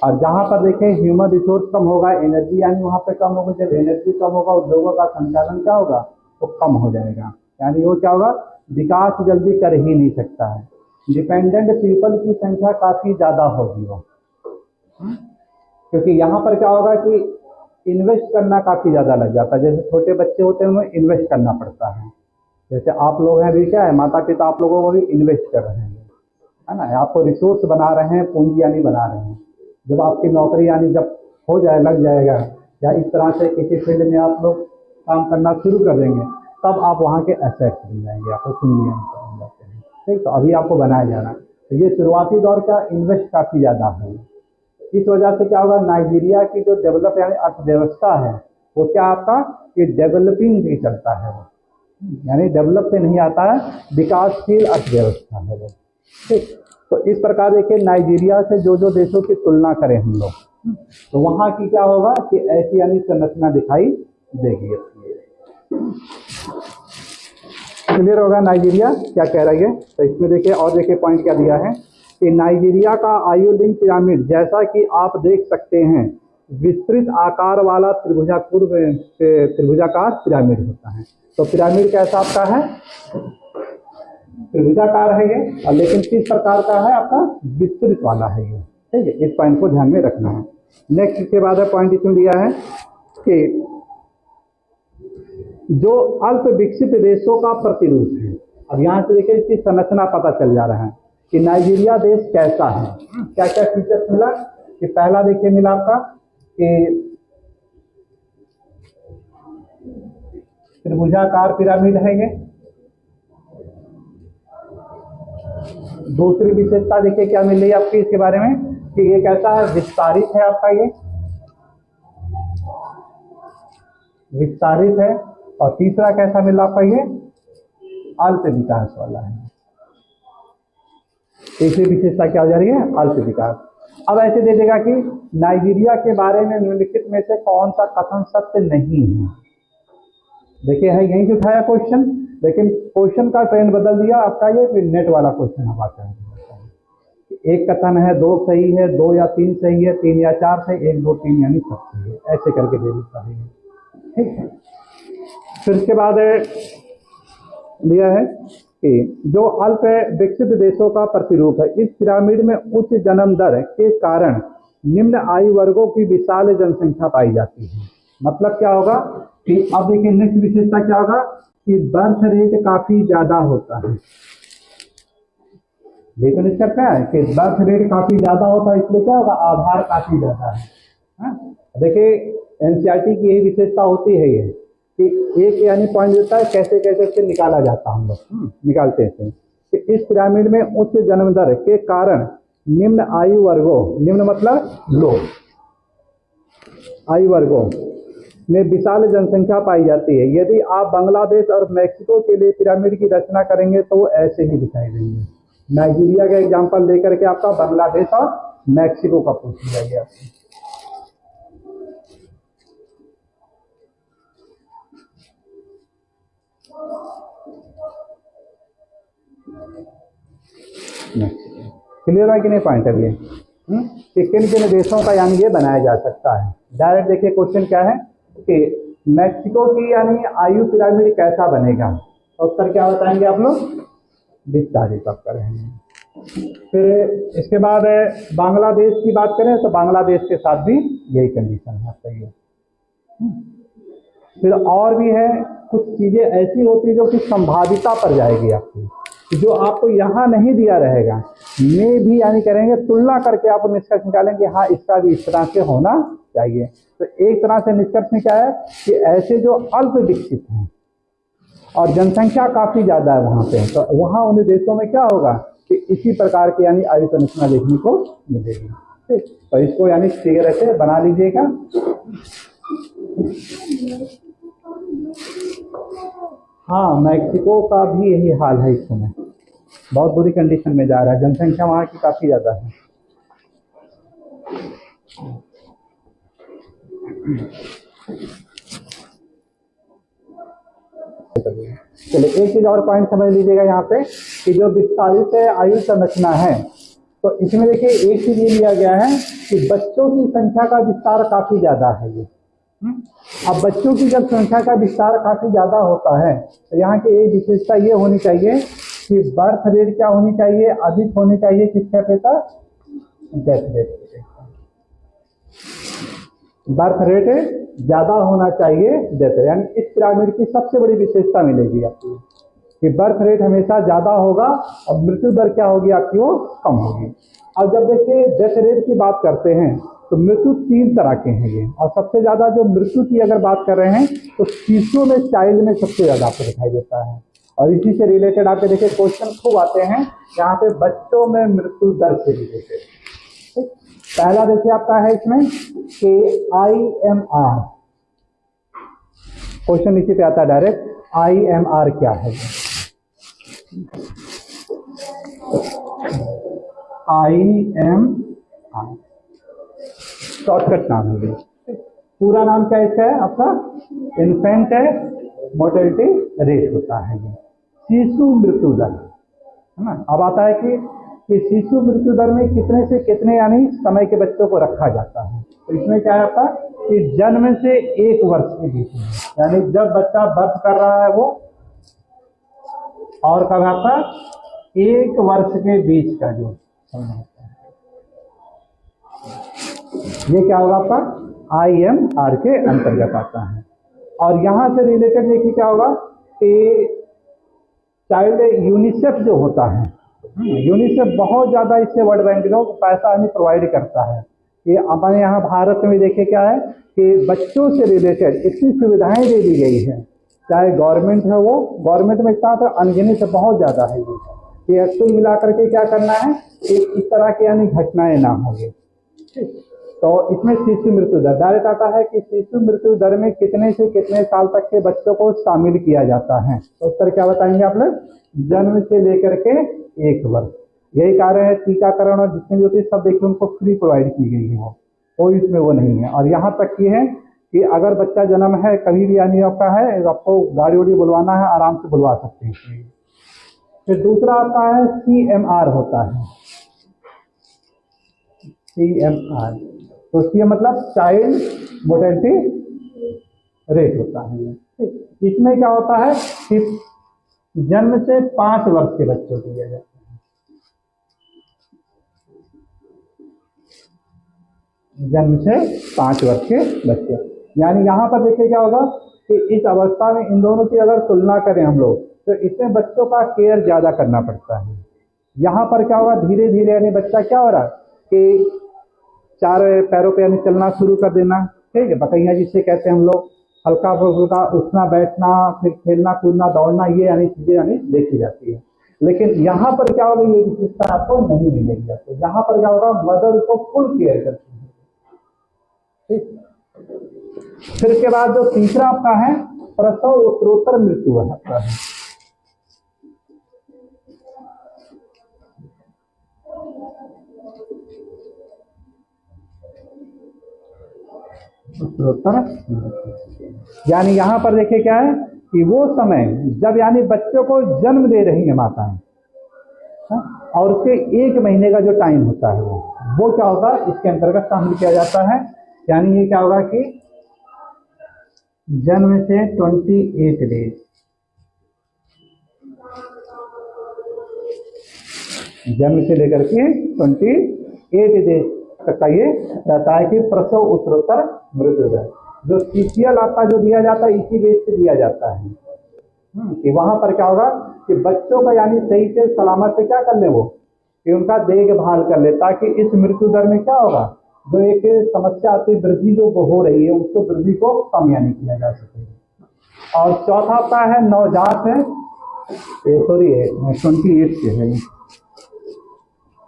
S1: और जहाँ पर देखें ह्यूमन रिसोर्स कम होगा, एनर्जी यानी वहाँ पे कम होगा। जब एनर्जी कम होगा, उद्योगों का संचालन क्या होगा, वो कम हो जाएगा। यानी वो क्या होगा, विकास जल्दी कर ही नहीं सकता है। डिपेंडेंट पीपल की संख्या काफ़ी ज़्यादा होगी वो, क्योंकि यहाँ पर क्या होगा कि इन्वेस्ट करना काफ़ी ज़्यादा लग जाता है। जैसे छोटे बच्चे होते हैं उन्हें इन्वेस्ट करना पड़ता है। जैसे आप लोग हैं भी क्या है, माता पिता आप लोगों को भी इन्वेस्ट कर रहे हैं, है ना, आपको रिसोर्स बना रहे हैं, पूंजी यानी बना रहे हैं। जब आपकी नौकरी यानी जब हो जाए, लग जाएगा, या इस तरह से किसी फील्ड में आप लोग काम करना शुरू कर देंगे तब आप वहाँ के एसेट्स बन जाएंगे, आपको पूंजी बन जाते हैं। ठीक, तो अभी आपको बनाया जाना है। तो ये शुरुआती दौर का इन्वेस्ट काफ़ी ज़्यादा है। इस वजह से क्या होगा, नाइजीरिया की जो डेवलप यानी अर्थव्यवस्था है वो क्या आपका कि डेवलपिंग भी चलता है, वो यानी डेवलप पे नहीं आता है, विकासशील अर्थव्यवस्था है वो। ठीक, तो इस प्रकार देखिए नाइजीरिया से जो जो देशों की तुलना करें हम लोग, तो वहाँ की क्या होगा कि ऐसी यानी संरचना दिखाई देगी। क्लियर होगा नाइजीरिया क्या कह रही है। तो इसमें देखिए और देखिए पॉइंट क्या दिया है कि नाइजीरिया का आयु लिंक पिरामिड, जैसा कि आप देख सकते हैं, विस्तृत आकार वाला त्रिभुजाकार पिरामिड होता है। तो पिरामिड कैसा आपका है, त्रिभुजाकार है ये, और लेकिन किस प्रकार का है आपका, विस्तृत वाला है ये। ठीक है, इस पॉइंट को ध्यान में रखना है। नेक्स्ट इसके बाद पॉइंट इसमें दिया है कि जो अल्प विकसित देशों का प्रतिरूप है। अब यहाँ से देखिए इसकी संरचना पता चल जा रहा है कि नाइजीरिया देश कैसा है, क्या क्या फीचर्स मिला। कि पहला देखिए मिला आपका कि त्रिभुजाकार पिरामिड है ये। दूसरी विशेषता देखिए क्या मिल रही है आपकी इसके बारे में कि ये कैसा है, विस्तारित है आपका, ये विस्तारित है। और तीसरा कैसा मिला आपका, ये अल्प विकास वाला है। तीसरी विशेषता क्या हो जा रही है, अल्प विकास। अब ऐसे दे देगा कि नाइजीरिया के बारे में निम्नलिखित में से कौन सा कथन सत्य नहीं है। देखिए है यहीं से उठाया क्वेश्चन, लेकिन क्वेश्चन का ट्रेंड बदल दिया आपका, ये फिर नेट वाला क्वेश्चन अब आता है। एक कथन है 2 सही है, 2 या 3 सही है, 3 या 4 सही, 1 2 3 यानी सब सही है, ऐसे करके दे देता है। ठीक है, फिर इसके बाद दिया है कि जो अल्प विकसित देशों का प्रतिरूप है, इस पिरामिड में उच्च जन्म दर के कारण निम्न आयु वर्गों की विशाल जनसंख्या पाई जाती है। मतलब क्या होगा कि अब देखिए नेक्स्ट विशेषता क्या होगा कि बर्थ रेट काफी ज्यादा होता है। लेकिन इसका क्या है कि बर्थ रेट काफी ज्यादा होता है, इसलिए क्या होगा, आधार काफी ज्यादा है। देखिए एनसीईआरटी की यही विशेषता होती है ये कि एक यानी पॉइंट देता है कैसे कैसे से निकाला जाता, हम लोग निकालते हैं कि इस पिरामिड में उच्च जन्म दर के कारण निम्न आयु वर्गों, निम्न मतलब लो आयु वर्गों में विशाल जनसंख्या पाई जाती है। यदि आप बांग्लादेश और मैक्सिको के लिए पिरामिड की रचना करेंगे तो वो ऐसे ही दिखाई देंगे। नाइजीरिया का एग्जाम्पल लेकर के आपका बांग्लादेश और मैक्सिको का पूछ लिया गया। क्लियर है कि नहीं पॉइंट है ये कि किन किन देशों का यानी ये बनाया जा सकता है। डायरेक्ट देखिए क्वेश्चन क्या है कि मैक्सिको की यानी आयु पिरामिड कैसा बनेगा, उत्तर क्या बताएंगे आप लोग, विस्तारित आप करेंगे। फिर इसके बाद बांग्लादेश की बात करें तो बांग्लादेश के साथ भी यही कंडीशन है, सही है। फिर और भी है कुछ चीजें ऐसी होती है जो कि संभाविता पर जाएगी आपकी, जो आपको यहाँ नहीं दिया रहेगा, में भी यानी करेंगे तुलना करके आप निष्कर्ष निकालेंगे, हाँ इसका भी इस तरह से होना चाहिए। तो एक तरह से निष्कर्ष में क्या है कि ऐसे जो अल्प विकसित हैं और जनसंख्या काफी ज्यादा है वहां पे, तो वहां उन देशों में क्या होगा कि इसी प्रकार की यानी आयु संरचना देखने को मिलेगी। ठीक, तो इसको यानी फिगर ऐसे बना लीजिएगा। हाँ, मैक्सिको का भी यही हाल है, इस समय बहुत बुरी कंडीशन में जा रहा है, जनसंख्या वहाँ की काफी ज्यादा है। चलिए एक चीज और पॉइंट समझ लीजिएगा यहाँ पे कि जो विस्तारित आयु संरचना है, तो इसमें देखिए एक चीज ये लिया गया है कि बच्चों की संख्या का विस्तार काफी ज्यादा है ये। अब बच्चों की जब संख्या का विस्तार काफी ज्यादा होता है तो यहाँ की एक विशेषता ये होनी चाहिए कि बर्थ रेट क्या होनी चाहिए, अधिक होनी चाहिए किसके अपेक्षा, डेथ रेट। बर्थ रेट ज्यादा होना चाहिए डेथ रेट, यानी इस पिरामिड की सबसे बड़ी विशेषता मिलेगी आपको कि बर्थ रेट हमेशा ज्यादा होगा और मृत्यु दर क्या होगी आपकी, वो कम होगी। अब जब देखिए डेथ रेट की बात करते हैं तो मृत्यु 3 तरह के हैं ये, और सबसे ज्यादा जो मृत्यु की अगर बात कर रहे हैं तो शिशु में, चाइल्ड में सबसे ज्यादा आपको दिखाई देता है। और इसी से रिलेटेड आपके देखिए क्वेश्चन खूब आते हैं यहाँ पे बच्चों में मृत्यु दर से रिलेटेड। पहला देखिए आपका है इसमें IMR, क्वेश्चन इसी पे आता है डायरेक्ट, IMR क्या है? IMR शॉर्टकट नाम है ये। पूरा नाम क्या इसका है आपका? इन्फेंट मोर्टेलिटी रेट होता है ये, शिशु मृत्यु दर, है ना। अब आता है कि शिशु मृत्यु दर में कितने से कितने यानी समय के बच्चों को रखा जाता है। तो इसमें क्या है आपका कि जन्म से 1 वर्ष के बीच में, यानी जब बच्चा बर्थ कर रहा है वो, और कब आपका 1 वर्ष के बीच का जो समय होता है, ये क्या होगा आपका IMR के अंतर्गत आता है। और यहाँ से रिलेटेड देखिए क्या होगा कि चाइल्ड यूनिसेफ जो होता है, यूनिसेफ बहुत ज़्यादा इससे वर्ल्ड बैंक को पैसा नहीं प्रोवाइड करता है। ये हमारे यहाँ भारत में देखिए क्या है कि बच्चों से रिलेटेड इतनी सुविधाएं दे दी गई हैं, चाहे गवर्नमेंट है, वो गवर्नमेंट में इतना तो अनगिनत बहुत ज़्यादा है ये कुल मिला करके क्या करना है कि इस तरह की यानी घटनाएं ना होंगे। तो इसमें शिशु मृत्यु दर डायरेक्ट आता है कि शिशु मृत्यु दर में कितने से कितने साल तक के बच्चों को शामिल किया जाता है। तो उत्तर क्या बताएंगे आप लोग? जन्म से लेकर के 1 वर्ष। यही कारण है टीकाकरण और जितने जो सब देखिए उनको फ्री प्रोवाइड की गई है, वो कोई इसमें वो नहीं है। और यहाँ तक ये है कि अगर बच्चा जन्म है कभी भी यानी आपका है, आपको गाड़ी वाड़ी बुलवाना है आराम से बुलवा सकते हैं। फिर दूसरा आता है CMR होता है, CMR। तो CM मतलब चाइल्ड मोर्टेलिटी रेट होता है। इसमें क्या होता है कि जन्म से 5 वर्ष के बच्चों को दिया जाता है, जन्म से 5 वर्ष के बच्चे। यानी यहाँ पर देखिए क्या होगा कि इस अवस्था में इन दोनों की अगर तुलना करें हम लोग तो इसमें बच्चों का केयर ज़्यादा करना पड़ता है। यहाँ पर क्या होगा धीरे धीरे यानी बच्चा क्या हो रहा है कि 4 पैरों पे यानी चलना शुरू कर देना, ठीक है, बकैया जिसे कहते हैं हम लोग, हल्का फुल्का उठना बैठना, फिर खेलना कूदना दौड़ना, ये यानी चीज़ें यानी देखी जाती है। लेकिन यहाँ पर क्या होगा ये विशेषता आपको नहीं मिलेगी। आपको यहाँ पर क्या होगा मदर को फुल केयर करती है, ठीक। फिर के बाद जो तीसरा आपका है प्रसव उत्तरोत्तर मृत्यु आपका है। उत्तरोत्तर यानी यहाँ पर देखिए क्या है कि वो समय जब यानी बच्चों को जन्म दे रही है माताएं, और उसके 1 महीने का जो टाइम होता है वो क्या होगा इसके अंतर्गत शामिल किया जाता है। यानी ये क्या होगा कि जन्म से 28 डेज, जन्म से लेकर के 28 डेज तक का ये रहता है कि प्रसव उत्तरोत्तर मृत्यु दर। जो CCL आपका जो दिया जाता है इसी बेस से दिया जाता है कि वहां पर क्या होगा कि बच्चों का यानी सही से सलामत से क्या कर ले वो कि उनका देखभाल कर ले, ताकि इस मृत्यु दर में क्या होगा जो एक समस्या आती वृद्धि जो हो रही है उसको वृद्धि को कम यानी किया जा सके। और चौथा आपका है नवजात है, सॉरी 28 से है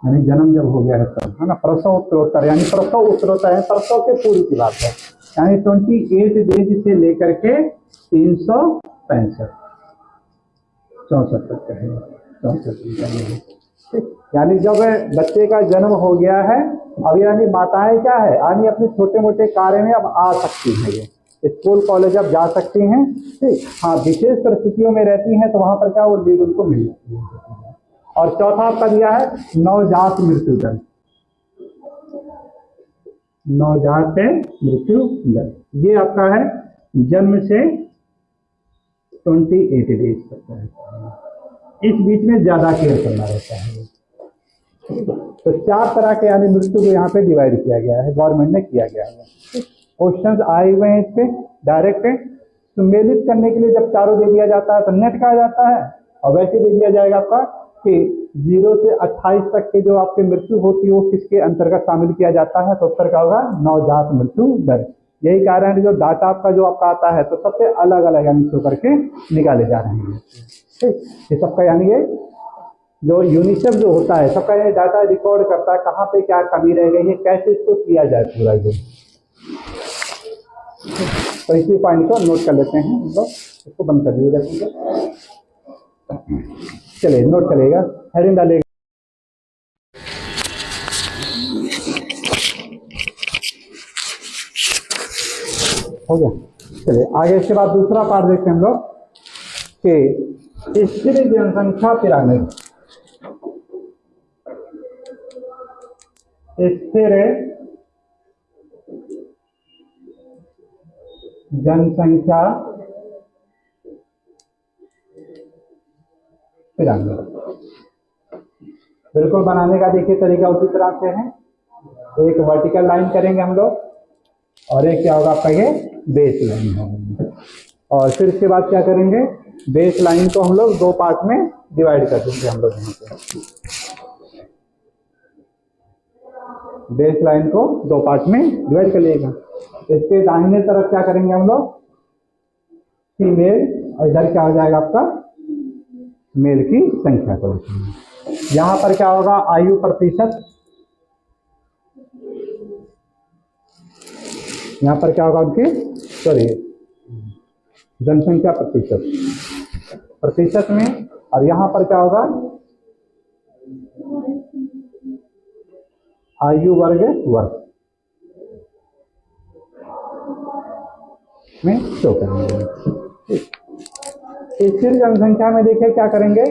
S1: यानी जन्म जब हो गया है तब, है ना। प्रसव उत्तरोत्तर यानी प्रसव उत्तरोत्तर है, प्रसव के पूर्व की बात है, यानी 28 डेज से लेकर के 365 64 तक का है, 64 यानी जब बच्चे का जन्म हो गया है अब यानी माताएं क्या है यानी अपने छोटे मोटे कार्य में अब आ सकती हैं, ये स्कूल कॉलेज अब जा सकती हैं, ठीक। हाँ विशेष परिस्थितियों में रहती हैं तो वहां पर क्या वो लीगल को मिल जाती है। और चौथा आपका दिया है नवजात मृत्यु दर, नवजात मृत्यु दर ये आपका है जन्म से 28 डेज तक का है। इस बीच में ज्यादा केयर करना रहता है। तो 4 तरह के यानी मृत्यु को यहाँ पे डिवाइड किया गया है, गवर्नमेंट ने किया गया है। क्वेश्चंस आए हुए हैं इस पे डायरेक्ट सुमेलित करने के लिए जब चारों दे दिया जाता है तो नेट कहा जाता है, और वैसे दे दिया जाएगा आपका कि 0 से 28 तक के जो आपकी मृत्यु होती है वो किसके अंतर्गत शामिल किया जाता है? तो उत्तर क्या होगा? नवजात मृत्यु दर। यही कारण है जो डाटा आपका जो आपका आता है तो सबसे अलग अलग यानी शो करके निकाले जा रहे हैं। ठीक, ये सबका यानी ये जो यूनिसेफ जो होता है सबका ये डाटा रिकॉर्ड करता है कहाँ पे क्या कमी रह गई है, कैसे इसको किया जाए पूरा जो। तो इसी पॉइंट को नोट कर लेते हैं हम लोग, इसको बंद कर दीजिएगा। चलिए नोट करिएगा, हेडिंग डालिएगा। हो गया। चलिए आगे इसके बाद दूसरा पार्ट देखते हैं हम लोग कि स्थिर जनसंख्या पिरामिड। स्थिर जनसंख्या पिरामिड बिल्कुल बनाने का देखिए तरीका उसी तरह से है। एक वर्टिकल लाइन करेंगे हम लोग और एक क्या होगा आपका ये बेस लाइन होगी, और फिर इसके बाद क्या करेंगे, बेस लाइन को हम लोग दो पार्ट में डिवाइड कर देंगे हम लोग। यहाँ पे बेस लाइन को दो पार्ट में डिवाइड कर लिएगा। इसके दाहिने तरफ क्या करेंगे हम लोग, फीमेल, और इधर क्या हो जाएगा आपका मेल की संख्या को लिखेंगे। यहाँ पर क्या होगा, आयु प्रतिशत, यहाँ पर क्या होगा उनकी सॉरी जनसंख्या प्रतिशत में, और यहाँ पर क्या होगा आयु वर्ग में शो करेंगे। स्थिर जनसंख्या में देखिए क्या करेंगे,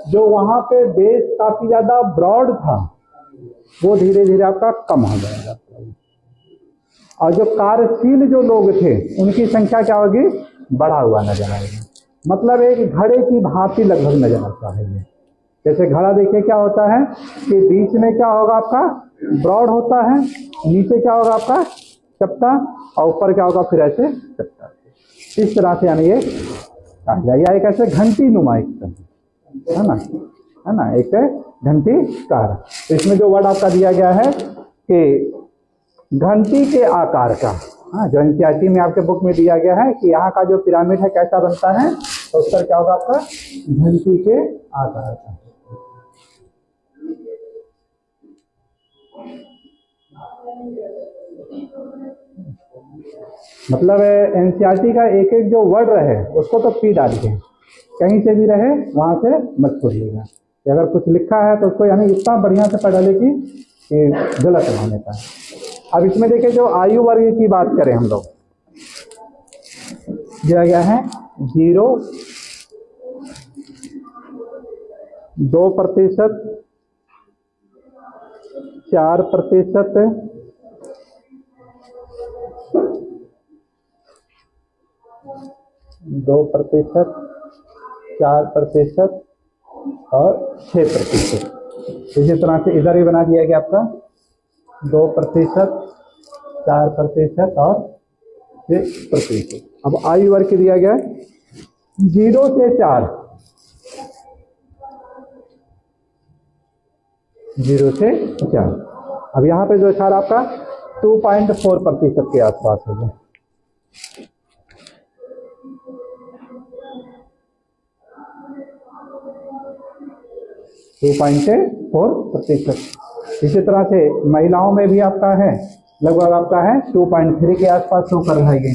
S1: जो वहां पे बेस काफी ज्यादा ब्रॉड था वो धीरे धीरे आपका कम हो जाएगा, और जो कार्यशील जो लोग थे उनकी संख्या क्या होगी, बढ़ा हुआ नजर आएगा। मतलब एक घड़े की भांति लगभग नजर आता है। जैसे घड़ा देखिए क्या होता है कि बीच में क्या होगा आपका ब्रॉड होता है, नीचे क्या होगा आपका चपटा, और ऊपर क्या होगा फिर ऐसे चपटा। इस तरह से यानी ये या एक ऐसे घंटी नुमा एक है ना, एक घंटी कार। तो इसमें जो वर्ड आपका दिया गया है कि घंटी के आकार का, जो एनसीईआरटी में आपके बुक में दिया गया है कि यहाँ का जो पिरामिड है कैसा बनता है, तो उत्तर क्या होगा आपका घंटी के आकार का। मतलब एनसीईआरटी का एक एक जो वर्ड रहे उसको तो पी डाल के कहीं से भी रहे वहां से मत छोड़िएगा। अगर कुछ लिखा है तो उसको यानी इतना बढ़िया से पढ़ा ले कि गलत ना होने पाए। अब इसमें देखिए जो आयु वर्ग की बात करें हम लोग, दिया गया है 0, 2%, 4%, 2%, 4% और 6%। इसी तरह से इधर ही बना दिया गया आपका 2%, 4% और 6%। अब आयु वर्ग के दिया गया 0 से 4, 0 से 4। अब यहाँ पे जो 4 आपका 2.4% के आसपास हो गया। इसी तरह से महिलाओं में भी आपका है लगभग आपका है 2.3 के आसपास शो कर रहा है।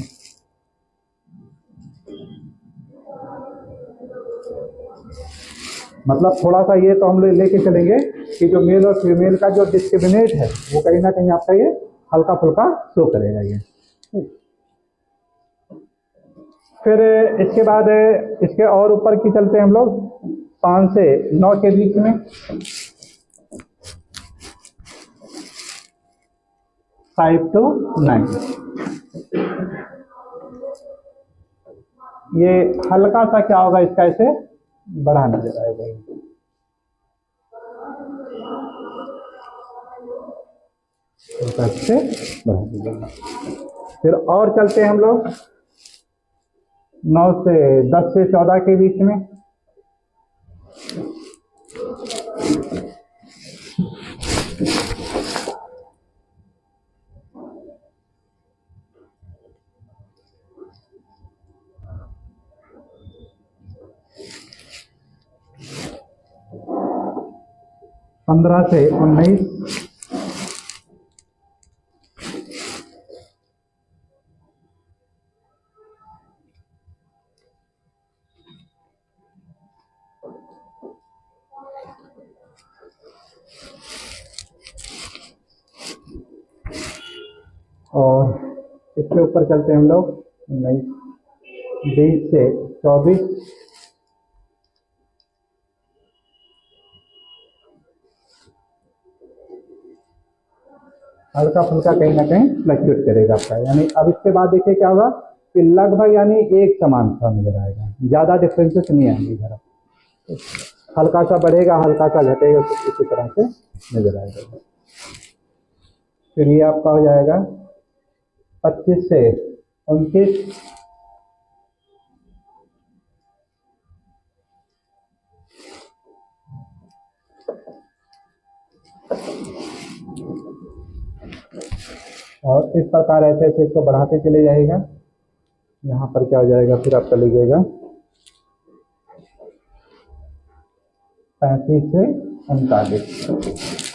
S1: मतलब थोड़ा सा ये तो हम लोग लेके चलेंगे कि जो मेल और फीमेल का जो डिस्क्रिमिनेट है वो कहीं ना कहीं आपका ये हल्का फुल्का शो करेगा ये। फिर इसके बाद इसके और ऊपर की चलते हैं हम लोग 5 से 9 के बीच में। 5 to 9 ये हल्का सा क्या होगा इसका ऐसे बढ़ा नजर आएगा। से बढ़ा दीजिएगा। फिर और चलते हैं हम लोग 9 से 10 से 14 के बीच में। 15 से 19 और इसके ऊपर चलते हैं हम लोग 19 20 से 24 हल्का फुल्का कहीं ना कहीं फ्लक्चुएट करेगा आपका। यानी अब इसके बाद देखिए क्या होगा कि लगभग यानी एक समान सा नजर आएगा, ज़्यादा डिफरेंसेस नहीं आएंगे इधर। हल्का सा बढ़ेगा, हल्का सा घटेगा, कुछ इसी तरह से नजर आएगा। फिर ये आपका हो जाएगा 25 से 29 और इस प्रकार ऐसे ऐसे इसको बढ़ाते चले जाएगा। यहाँ पर क्या हो जाएगा, फिर आपका लिखिएगा 35 से 39।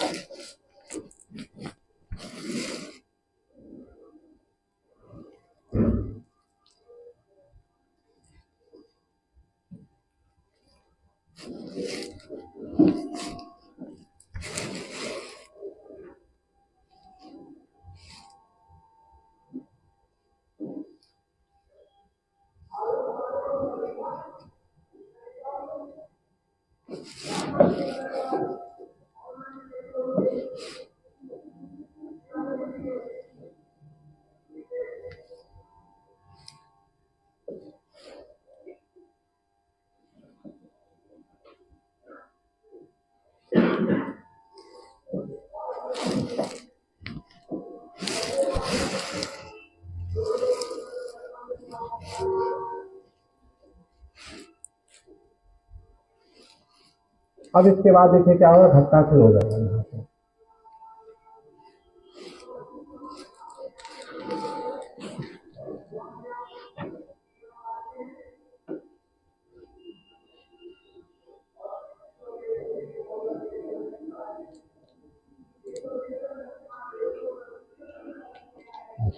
S1: अब इसके बाद देखिए क्या होगा, घटना शुरू हो जाएगा यहाँ से।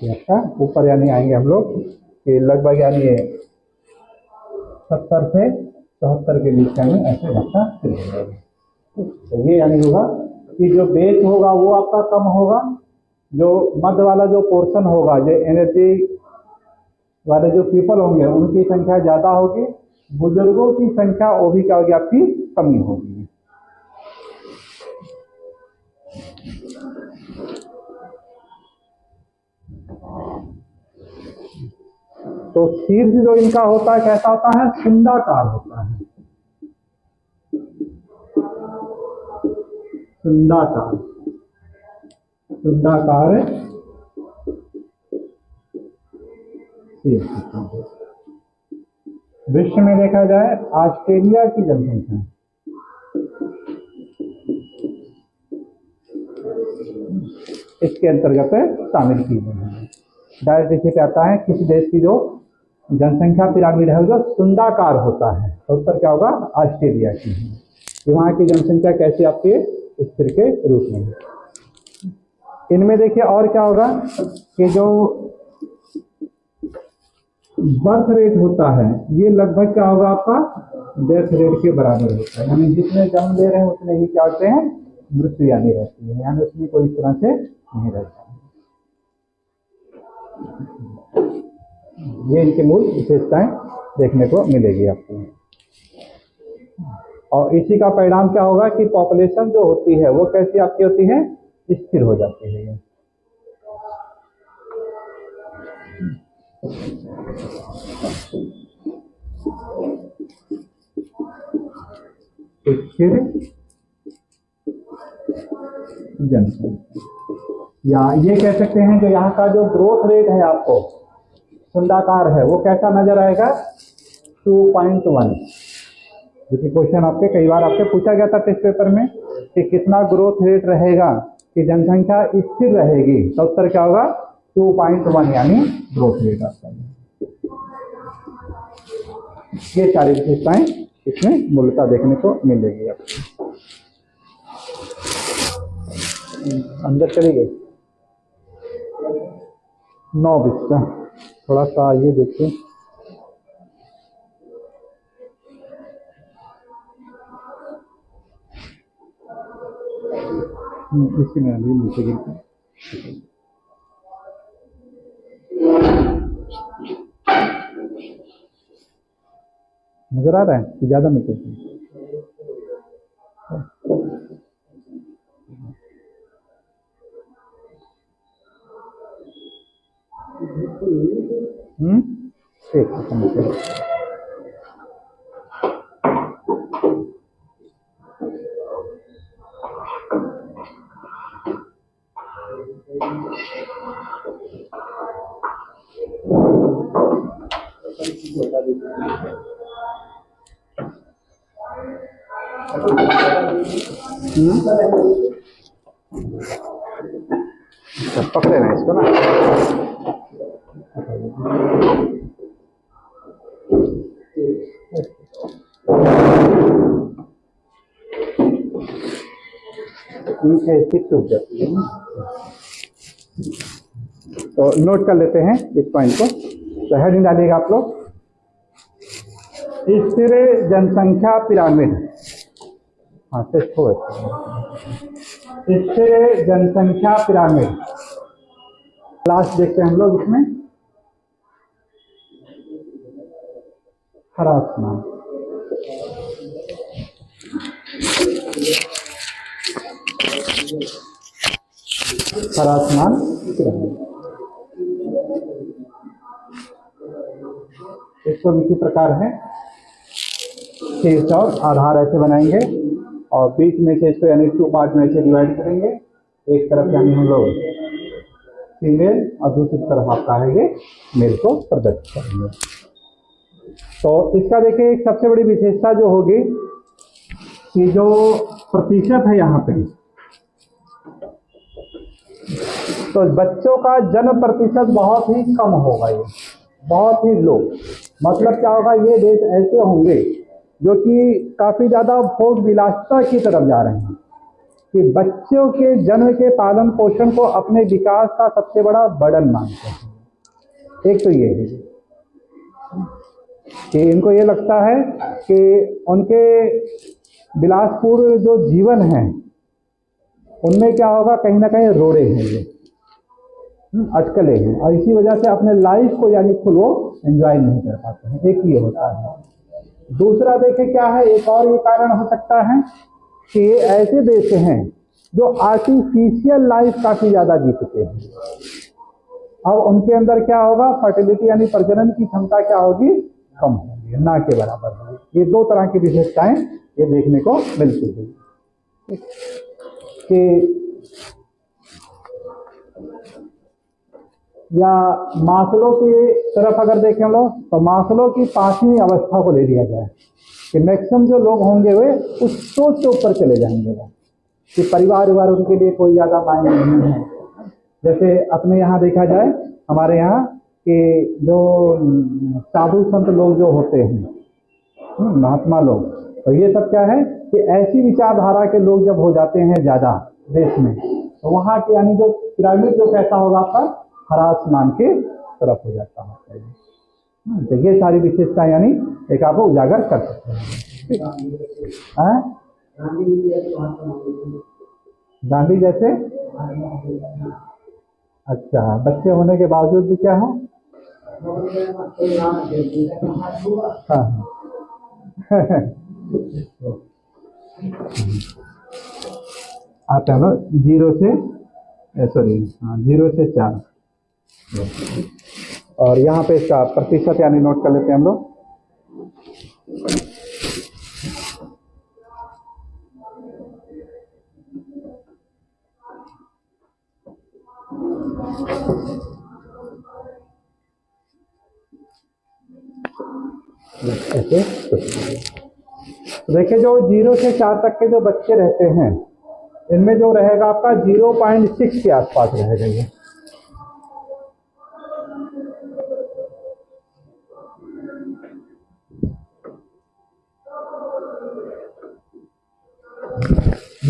S1: आपका ऊपर यानी आएंगे हम लोग कि लगभग यानी 70 से 74 के बीच में ऐसे घटना शुरू हो जाएगा। तो ये यानी होगा कि जो बेस होगा वो आपका कम होगा, जो मध्य वाला जो पोर्शन होगा, जो एनर्जी वाले जो पीपल होंगे उनकी संख्या ज़्यादा होगी, बुजुर्गों की संख्या वो भी क्या होगी, आपकी कमी होगी। तो शीर्ष जो इनका होता है कैसा होता है, सुंडाकार होता है। सुंडाकार, सुंडाकार विश्व में देखा जाए ऑस्ट्रेलिया की जनसंख्या इसके अंतर्गत शामिल की गई है। डायरेक्ट इसी पे आता है किसी देश की जो जनसंख्या पिरामिड है जो सुंडाकार होता है, तो उत्तर क्या होगा, ऑस्ट्रेलिया की है। कि वहाँ की जनसंख्या कैसी आपके स्थिर के रूप में। इनमें देखिए और क्या होगा कि जो बर्थ रेट होता है ये लगभग क्या होगा, आपका डेथ रेट के बराबर होता है। यानी जितने जन्म ले रहे हैं उतने ही क्या होते हैं, मृत्यु यानी रहती है। यानी उसमें कोई तरह से नहीं रहता। ये इनकी मूल विशेषताएं देखने को मिलेगी आपको। और इसी का परिणाम क्या होगा कि पॉपुलेशन जो होती है वो कैसी आपकी होती है, स्थिर हो जाती है। स्थिर जनसंख्या, या ये कह सकते हैं जो यहाँ का जो ग्रोथ रेट है आपको सुंडाकार है वो कैसा नजर आएगा, 2.1। क्योंकि क्वेश्चन आपके कई बार आपसे पूछा गया था टेस्ट पेपर में कि कितना ग्रोथ रेट रहेगा कि जनसंख्या स्थिर रहेगी, तो उत्तर क्या होगा, 2.1 यानी ग्रोथ रेट आपका। ये सारी विशेषताएं इसमें मूलतः देखने को मिलेगी आपको। अंदर चली गई 9 बिस्सा। थोड़ा सा ये देखिए, इसी में अभी नीचे गिरते नजर आ रहा है कि ज्यादा नीचे? ठीक है। पकड़े ना इसको ना। ठीक है, इसकी टूट जाती है। तो नोट कर लेते हैं इस पॉइंट को। तो हेडिंग डालिएगा आप लोग, स्थिर जनसंख्या पिरामिड। हाँ, स्थिर जनसंख्या पिरामिड लास्ट देखते हैं हम लोग इसमें। हरासमेंट, पिरामिड इसको इसी प्रकार है, शीर्ष और आधार ऐसे बनाएंगे और बीच में से इसको यानी 2 पार्ट में ऐसे डिवाइड करेंगे। एक तरफ यानी हम लोग फीमेल और दूसरी तरफ आप कहेंगे मेल को प्रदर्शित करेंगे। तो इसका देखिए एक सबसे बड़ी विशेषता जो होगी कि जो प्रतिशत है यहाँ पे, तो बच्चों का जन्म प्रतिशत बहुत ही कम होगा, ये बहुत ही लो। मतलब क्या होगा, ये देश ऐसे होंगे जो कि काफी ज्यादा भोग विलासिता की तरफ जा रहे हैं कि बच्चों के जन्म के पालन पोषण को अपने विकास का सबसे बड़ा बर्डन मानते हैं। एक तो ये है कि इनको ये लगता है कि उनके विलासपूर्ण जो जीवन है उनमें क्या होगा, कहीं ना कहीं रोड़े हैं, ये अटकले हैं, और इसी वजह से अपने लाइफ को यानी खुद वो एंजॉय नहीं कर पाते हैं। एक ये होता है। दूसरा देखिए क्या है, एक और ये कारण हो सकता है कि ये ऐसे देश हैं जो आर्टिफिशियल लाइफ काफी ज्यादा जी चुके हैं। अब उनके अंदर क्या होगा, फर्टिलिटी यानी प्रजनन की क्षमता क्या होगी, कम होगी, ना के बराबर होगी। ये 2 तरह की विशेषताएं ये देखने को मिलती है कि या मास्लो की तरफ अगर देखें हम लोग, तो मास्लो की 5वीं अवस्था को ले लिया जाए कि मैक्सिमम जो लोग होंगे वे उस सोच के ऊपर चले जाएंगे, वो कि परिवार उनके लिए कोई ज्यादा मायने नहीं है। जैसे अपने यहाँ देखा जाए, हमारे यहाँ कि जो साधु संत लोग जो होते हैं, महात्मा लोग, तो ये सब क्या है कि ऐसी विचारधारा के लोग जब हो जाते हैं ज्यादा देश में, तो वहाँ के यानी जो पिरामिड जो कैसा होगा आपका, हरासमान के तरफ हो जाता है। तो ये सारी विशेषताएं यानी एक आपको उजागर कर सकते हैं। गांधी जैसे, अच्छा, बच्चे होने के बावजूद भी क्या है, हाँ आता है ना 0 से 4। और यहाँ पे इसका प्रतिशत यानी नोट कर लेते हैं हम लोग। ऐसे देखिए, जो 0 से 4 तक के जो बच्चे रहते हैं, इनमें जो रहेगा आपका 0.6 के आसपास रहेगा ये।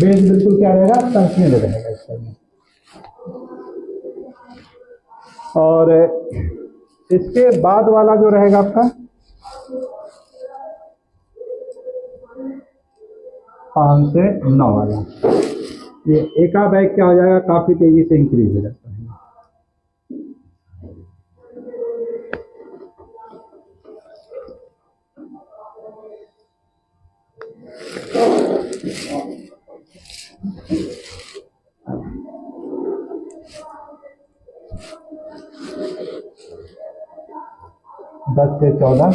S1: बेस बिल्कुल क्या रहेगा, संकीर्ण रहेगा इसके में। और इसके बाद वाला जो रहेगा आपका 5 से 9 वाला, ये एकाबैग क्या हो जाएगा, काफी तेजी से इंक्रीज हो जाता है। दस से 14,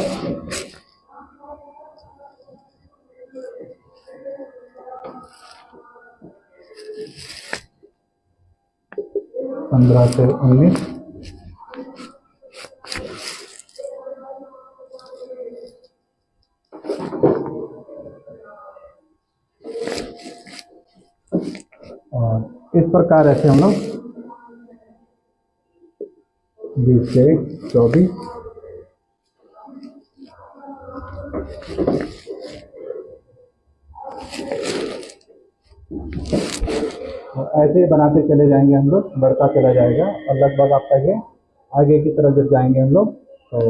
S1: 15 से 19, और इस प्रकार ऐसे हम लोग 20 से 24, और ऐसे बनाते चले जाएंगे हम लोग, बढ़ता चला जाएगा और लगभग आपका ये आगे की तरफ जब जाएंगे हम लोग तो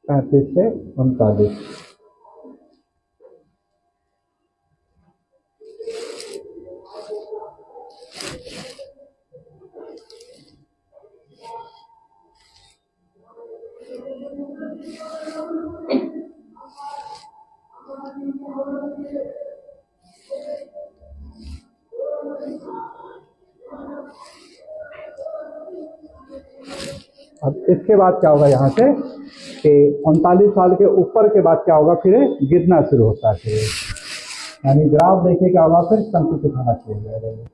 S1: 35 से 39। अब इसके बाद क्या होगा यहाँ से कि 39 साल के ऊपर के बाद क्या होगा, फिर गिरना शुरू होता है, फिर यानी ग्राफ देखिए क्या होगा, फिर संकुचित होना शुरू हो जाएगा।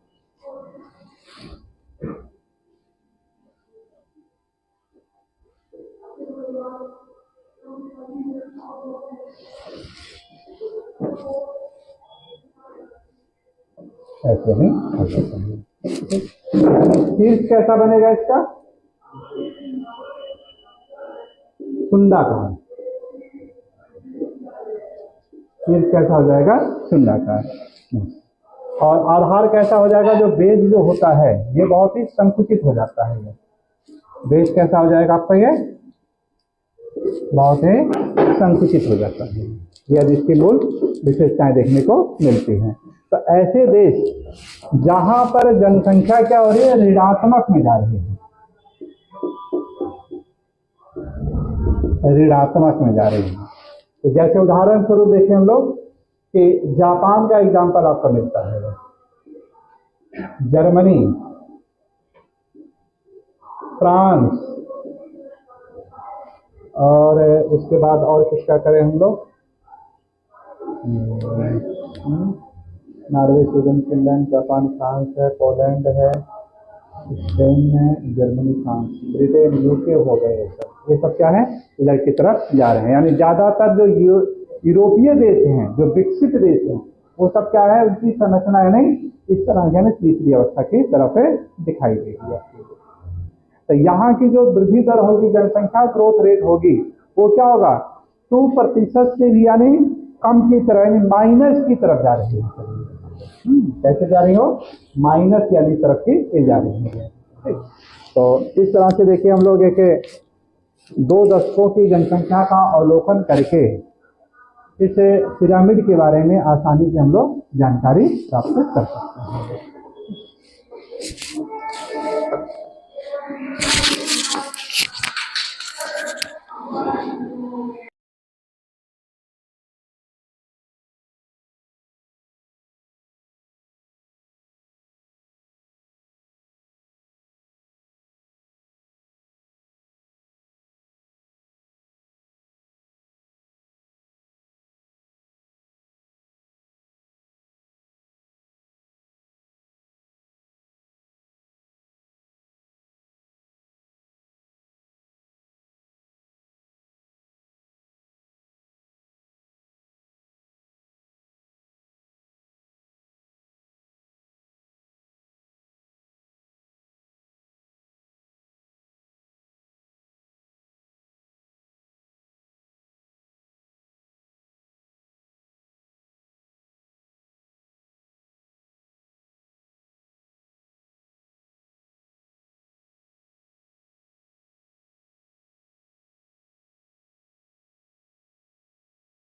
S1: ऐसे नहीं, शीर्ष कैसा बनेगा इसका, सुंडाकार। शीर्ष कैसा हो जाएगा, सुंडाकार। और आधार कैसा हो जाएगा, जो बेस जो होता है ये बहुत ही संकुचित हो जाता है। ये बेस कैसा हो जाएगा आपका, ये बहुत ही संकुचित हो जाता है। यह इसकी मूल विशेषताएं देखने को मिलती हैं। तो ऐसे देश जहां पर जनसंख्या क्या हो रही है, ऋणात्मक में जा रही है, ऋणात्मक में जा रही है। तो जैसे उदाहरण स्वरूप देखें हम लोग कि जापान का एग्जाम्पल आपको मिलता है, जर्मनी, फ्रांस, और उसके बाद और किसका करें हम लोग, Norway, Sweden, Finland, Japan, France है, पोलैंड है, स्पेन है, जर्मनी, फ्रांस, ब्रिटेन, यूके हो गए। ये सब क्या है, इधर की तरफ जा रहे हैं। यानी ज्यादातर जो यूरोपीय देश हैं, जो विकसित देश हैं, वो सब क्या है, उनकी संरचना है नहीं इस तरह यानी तीसरी अवस्था की तरफ दिखाई देगी। तो यहाँ की जो वृद्धि दर होगी, जनसंख्या ग्रोथ रेट होगी, वो क्या होगा, 2% से भी यानी कम की तरफ, यानी माइनस की तरफ जा रही है। कैसे जा रही हो, माइनस यानी तरफ की जा रही है। तो इस तरह से देखिए हम लोग एक 2 दशकों की जनसंख्या का अवलोकन करके इस पिरामिड के बारे में आसानी से हम लोग जानकारी प्राप्त कर सकते हैं।